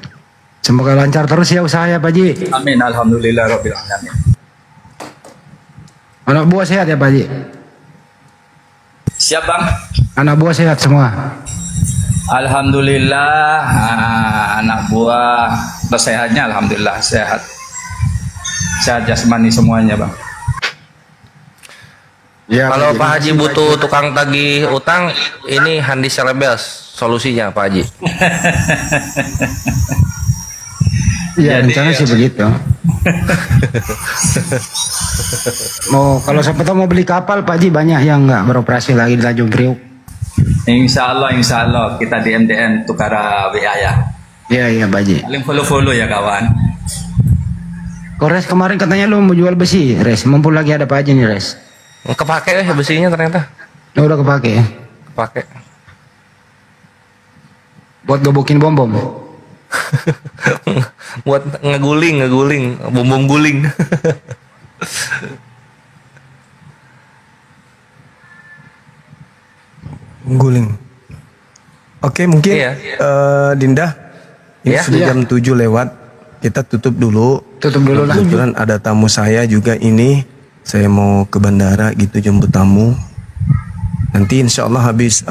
Semoga lancar terus ya usaha ya Pak Haji. Amin, alhamdulillah rabbil alamin. Anak buah sehat ya Pak Haji? Siap Bang? Anak buah sehat semua? Alhamdulillah, anak buah sehatnya alhamdulillah sehat. Sehat jasmani semuanya Bang. Ya, kalau Pak Haji butuh tukang tagih utang, ini Handi Selebes solusinya Pak Haji. Iya, rencana sih begitu. Kalau siapa tahu mau beli kapal Pak Haji, banyak yang nggak beroperasi lagi di Tanjung Priuk. Insya Allah kita di MDN tukar WA ya. Iya Pak Haji. Paling follow ya kawan. Res kemarin katanya lu mau jual besi, Res. Mumpul lagi ada Pak Haji nih, Res. Kepake besinya ternyata. Udah kepake ya? Kepake. Buat gebukin bom-bom. Buat ngeguling, bom guling. Guling. Oke, mungkin Dinda, ini sudah jam 7 lewat. Kita tutup dulu. Lah. Kebetulan ada tamu saya juga ini. Saya mau ke bandara gitu jemput tamu. Nanti insya Allah habis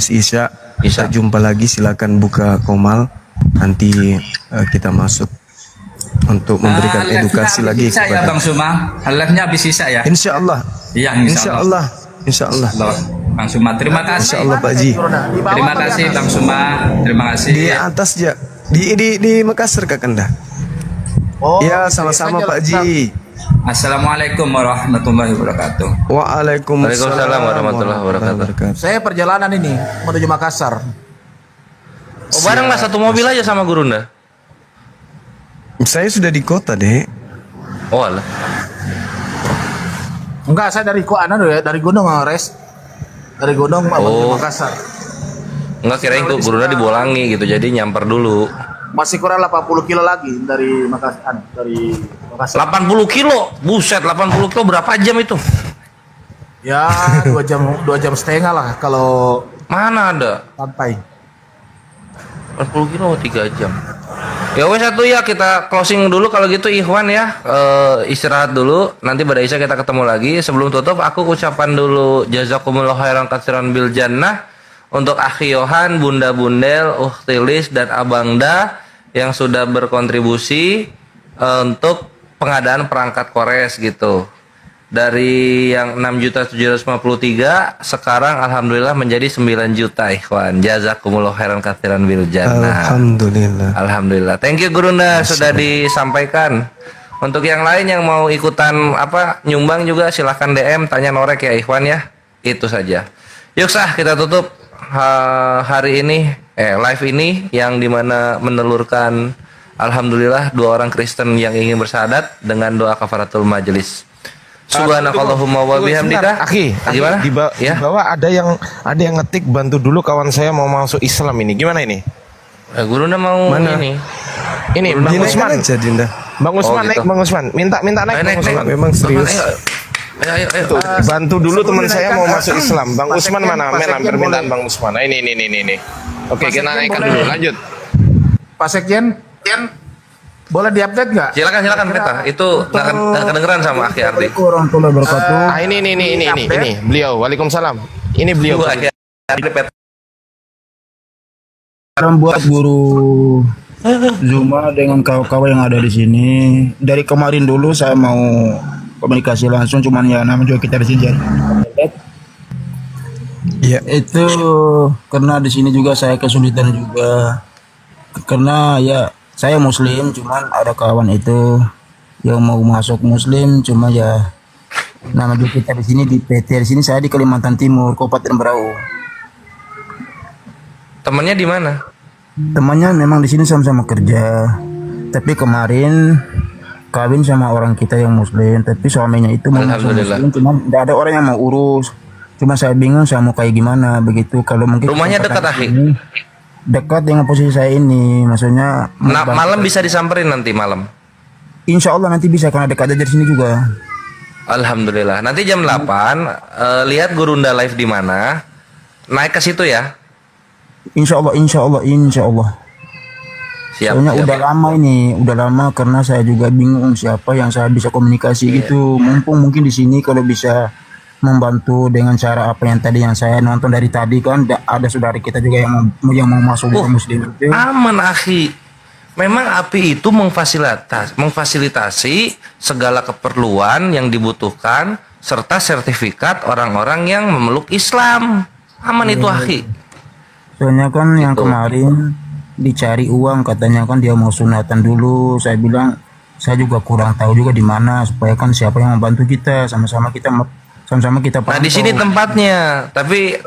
Isya kita jumpa lagi. Silakan buka Komal. Nanti kita masuk untuk memberikan edukasi lagi kepada Bang Suma. Live-nya habis Isya ya. Insya Allah. Iya, Insya Allah. Bang Suma, terima kasih. Insya Allah Pak Haji. Terima kasih Bang Suma. Terima kasih. Di atas ya. Di Makassar Kakanda. Oh, ya sama-sama Pak Haji. Assalamualaikum warahmatullahi wabarakatuh. Waalaikumsalam warahmatullahi wabarakatuh. Saya perjalanan ini menuju Makassar. Oh, bareng lah satu mobil aja sama Gurunda. Saya sudah di kota, Dek. Oh alah. Enggak, saya dari gunung, Res. Dari gunung menuju Makassar. Enggak, kirain tuh Gurunda di Bolangi gitu, jadi nyamper dulu. Masih kurang 80 kilo lagi dari Makassar. 80 kilo? Buset, 80 kilo berapa jam itu? Ya, 2 jam setengah lah kalau mana ada sampai 40 kilo 3 jam. Ya wes satu ya, kita closing dulu kalau gitu Ikhwan ya. Istirahat dulu, nanti pada Isya kita ketemu lagi. Sebelum tutup aku ucapan dulu jazakumullah khairan katsiran bil jannah untuk Akhi Yohan, Bunda Bundel, Ukhtilis dan Abangda yang sudah berkontribusi untuk pengadaan perangkat kores gitu. Dari yang 6.753 sekarang alhamdulillah menjadi 9 juta ikhwan. Jazakumullah khairan katsiran bil jannah. Alhamdulillah. Alhamdulillah. Thank you Gurunda sudah disampaikan. Untuk yang lain yang mau ikutan nyumbang juga silahkan DM tanya Norek ya ikhwan ya. Itu saja. Yuk kita tutup hari ini live ini yang dimana menelurkan alhamdulillah 2 orang Kristen yang ingin bersyahadat dengan doa kafaratul majelis. Subhanakallahumma wa bihamdika. Gimana? Di bawah ada yang ngetik bantu dulu kawan saya mau masuk Islam ini. Gimana ini? Gurunda mau ini. Ini Bang Usman. Bang Usman naik, Bang Usman. Minta naik Bang Usman. Memang serius. Ayo. Bantu dulu teman saya mau masuk Islam. Bang Usman mana? Men permintaan Bang Usman. Nah, ini. Oke, kita naikkan dulu. Lanjut. Pak Sekjen, boleh diupdate nggak? Silakan Peta. Itu nggak kedengeran sama Akhi Ardi. Warahmatullahi wabarakatuh. Ini beliau. Waalaikumsalam. Ini beliau. Buat guru Zuma dengan kawan-kawan yang ada di sini. Dari kemarin dulu saya mau komunikasi langsung, cuman ya namanya juga kita di sini. Ya itu karena di sini juga saya kesulitan juga. Karena ya saya Muslim, cuman ada kawan itu yang mau masuk Muslim, cuma ya nama juga kita di sini di PT di sini saya di Kalimantan Timur, Kabupaten Berau. Temannya di mana? Temannya memang di sini sama-sama kerja, tapi kemarin kawin sama orang kita yang Muslim, tapi suaminya itu mau Muslim, cuma tidak ada orang yang mau urus. Cuma saya bingung saya mau kayak gimana begitu. Kalau mungkin rumahnya dekat Akhi? Dekat dengan posisi saya ini, maksudnya malam bisa disamperin nanti malam. Insya Allah nanti bisa karena dekat aja dari sini juga. Alhamdulillah. Nanti jam 8 lihat Gurunda live di mana. Naik ke situ ya. Insya Allah. Soalnya udah lama karena saya juga bingung siapa yang saya bisa komunikasi gitu. Mumpung mungkin di sini kalau bisa membantu dengan cara apa yang tadi yang saya nonton dari tadi kan ada saudara kita juga yang mau masuk Muslim itu. Aman Akhi. Memang API itu memfasilitasi segala keperluan yang dibutuhkan serta sertifikat orang-orang yang memeluk Islam. Aman itu Akhi. Soalnya kan yang kemarin dicari uang katanya kan dia mau sunatan dulu. Saya bilang saya juga kurang tahu juga di mana supaya kan siapa yang membantu kita sama-sama kita pantau. Nah di sini tempatnya, tapi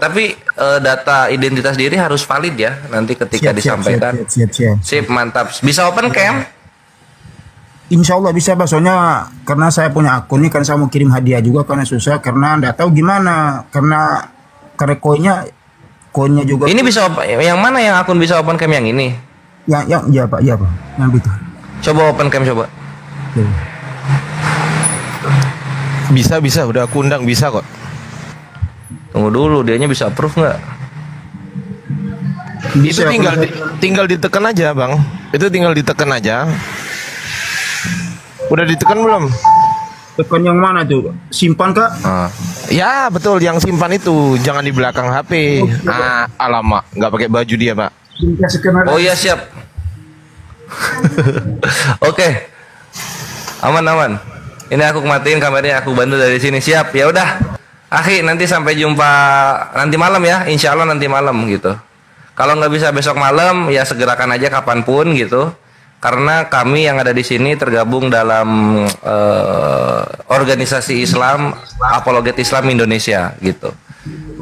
data identitas diri harus valid ya nanti ketika disampaikan. Sip, mantap. Bisa open cam? Insya Allah bisa Pak. Soalnya karena saya punya akun ini kan saya mau kirim hadiah juga karena susah karena nggak tahu gimana karena koinnya juga. Ini bisa yang mana yang akun bisa open cam yang ini? Yang ya Pak yang itu. Coba open cam coba. Bisa udah aku undang bisa kok. Tunggu dulu dianya bisa approve nggak? Itu tinggal ditekan aja Bang. Itu tinggal ditekan aja. Udah ditekan belum? Tekan yang mana tuh? Simpan Kak? Ya betul yang simpan itu jangan di belakang HP. Alamak nggak pakai baju dia Pak. Oh iya siap. Oke. Aman. Ini aku matiin kameranya, aku bantu dari sini. Siap, ya udah. Akhi, nanti sampai jumpa nanti malam ya. Insya Allah nanti malam gitu. Kalau nggak bisa besok malam, ya segerakan aja kapanpun gitu. Karena kami yang ada di sini tergabung dalam organisasi Islam, Apologet Islam Indonesia gitu.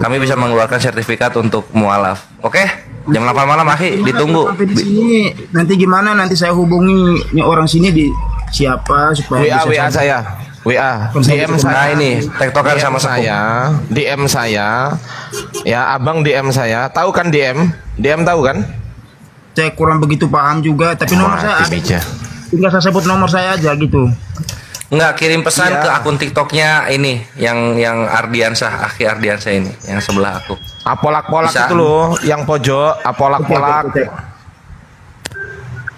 Kami bisa mengeluarkan sertifikat untuk mualaf. Oke? Jam 8 malam, Akhi, ditunggu. Sampai di sini nanti gimana? Nanti saya hubungi orang sini di siapa supaya WA saya. DM saya. Nah ini tektokan sama saya. DM saya. Ya, Abang DM saya. Tahu kan DM? DM tahu kan? Saya kurang begitu paham juga, tapi nomor saya ada. Tinggal saya sebut nomor saya aja gitu. Enggak, kirim pesan ke akun TikToknya ini yang Ardiansah, Akhi Ardiansah ini, yang sebelah aku. Apolak-polak itu loh, yang pojok, apolak-polak.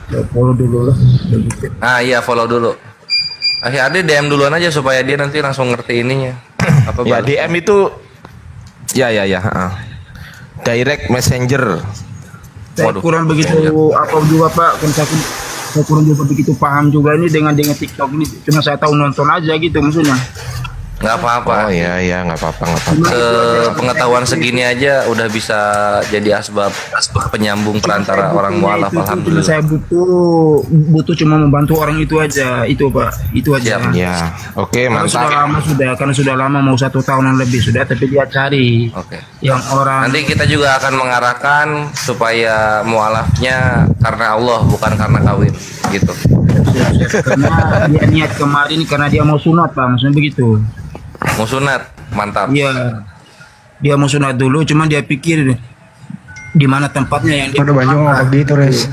Ya, follow dulu lah. Iya follow dulu. Akhi Ardi DM duluan aja supaya dia nanti langsung ngerti ininya. Apa ya DM itu ya. Direct messenger. Saya kurang begitu apa juga Pak, kan saya kurang juga begitu paham juga ini dengan TikTok ini. Cuma saya tahu nonton aja gitu maksudnya. Nggak apa-apa. Oh iya nggak apa-apa. Pengetahuan segini aja udah bisa jadi asbab penyambung perantara orang mualaf. Alhamdulillah. Saya butuh cuma membantu orang itu aja, itu Pak, itu aja. Ya, oke, mantap. Karena sudah lama mau 1 tahunan lebih sudah, tapi dia cari yang orang. Nanti kita juga akan mengarahkan supaya mualafnya karena Allah bukan karena kawin, gitu. Karena dia niat kemarin karena dia mau sunat Bang, maksudnya begitu. Mau sunat, mantap. Iya, dia mau sunat dulu, cuman dia pikir di mana tempatnya yang dia. Udah banyak begitu, Res.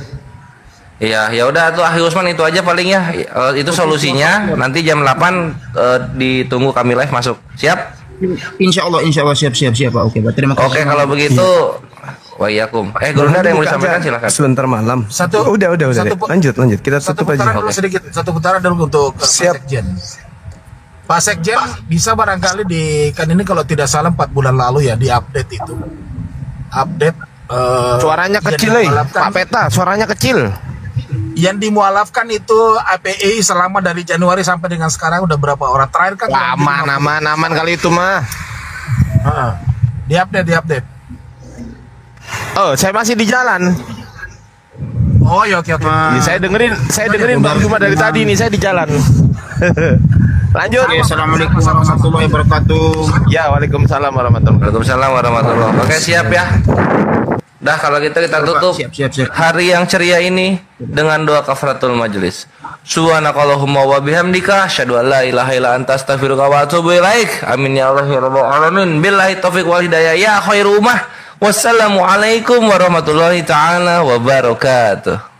Iya, ya udah tuh Akhi Usman itu aja paling ya. Itu solusinya. Nanti jam 8 ditunggu kami live masuk. Siap? Insya Allah siap Pak. Oke, Pak. Terima kasih. Oke, kalau begitu. Waalaikum. Gurunda ada yang mau disampaikan silakan. Sebentar malam. Udah. Lanjut. Kita tutup aja. Satu putaran dulu untuk Pak Sekjen. Pak Sekjen bisa barangkali kan ini kalau tidak salah 4 bulan lalu ya di-update itu. Update suaranya kecil Pak Peta, suaranya kecil. Yang dimualafkan itu API selama dari Januari sampai dengan sekarang udah berapa orang? Terakhir kan aman kali itu mah. Di-update. Oh, saya masih di jalan. Oh, ya oke. Saya dengerin Bang Cuma dari tadi nih, saya di jalan. Lanjut. Assalamualaikum warahmatullahi wabarakatuh. Ya, waalaikumsalam warahmatullahi wabarakatuh. Oke, siap ya. Dah kalau gitu kita tutup siap. hari yang ceria ini dengan doa kafaratul majelis. Subhanakallahumma wa bihamdika asyhadu an la ilaha illa anta astaghfiruka wa atubu ilaik. Amin ya Allah ya rabbal alamin. Billahi taufik wal hidayah ya khairu ummah. Wassalamualaikum warahmatullahi taala wabarakatuh.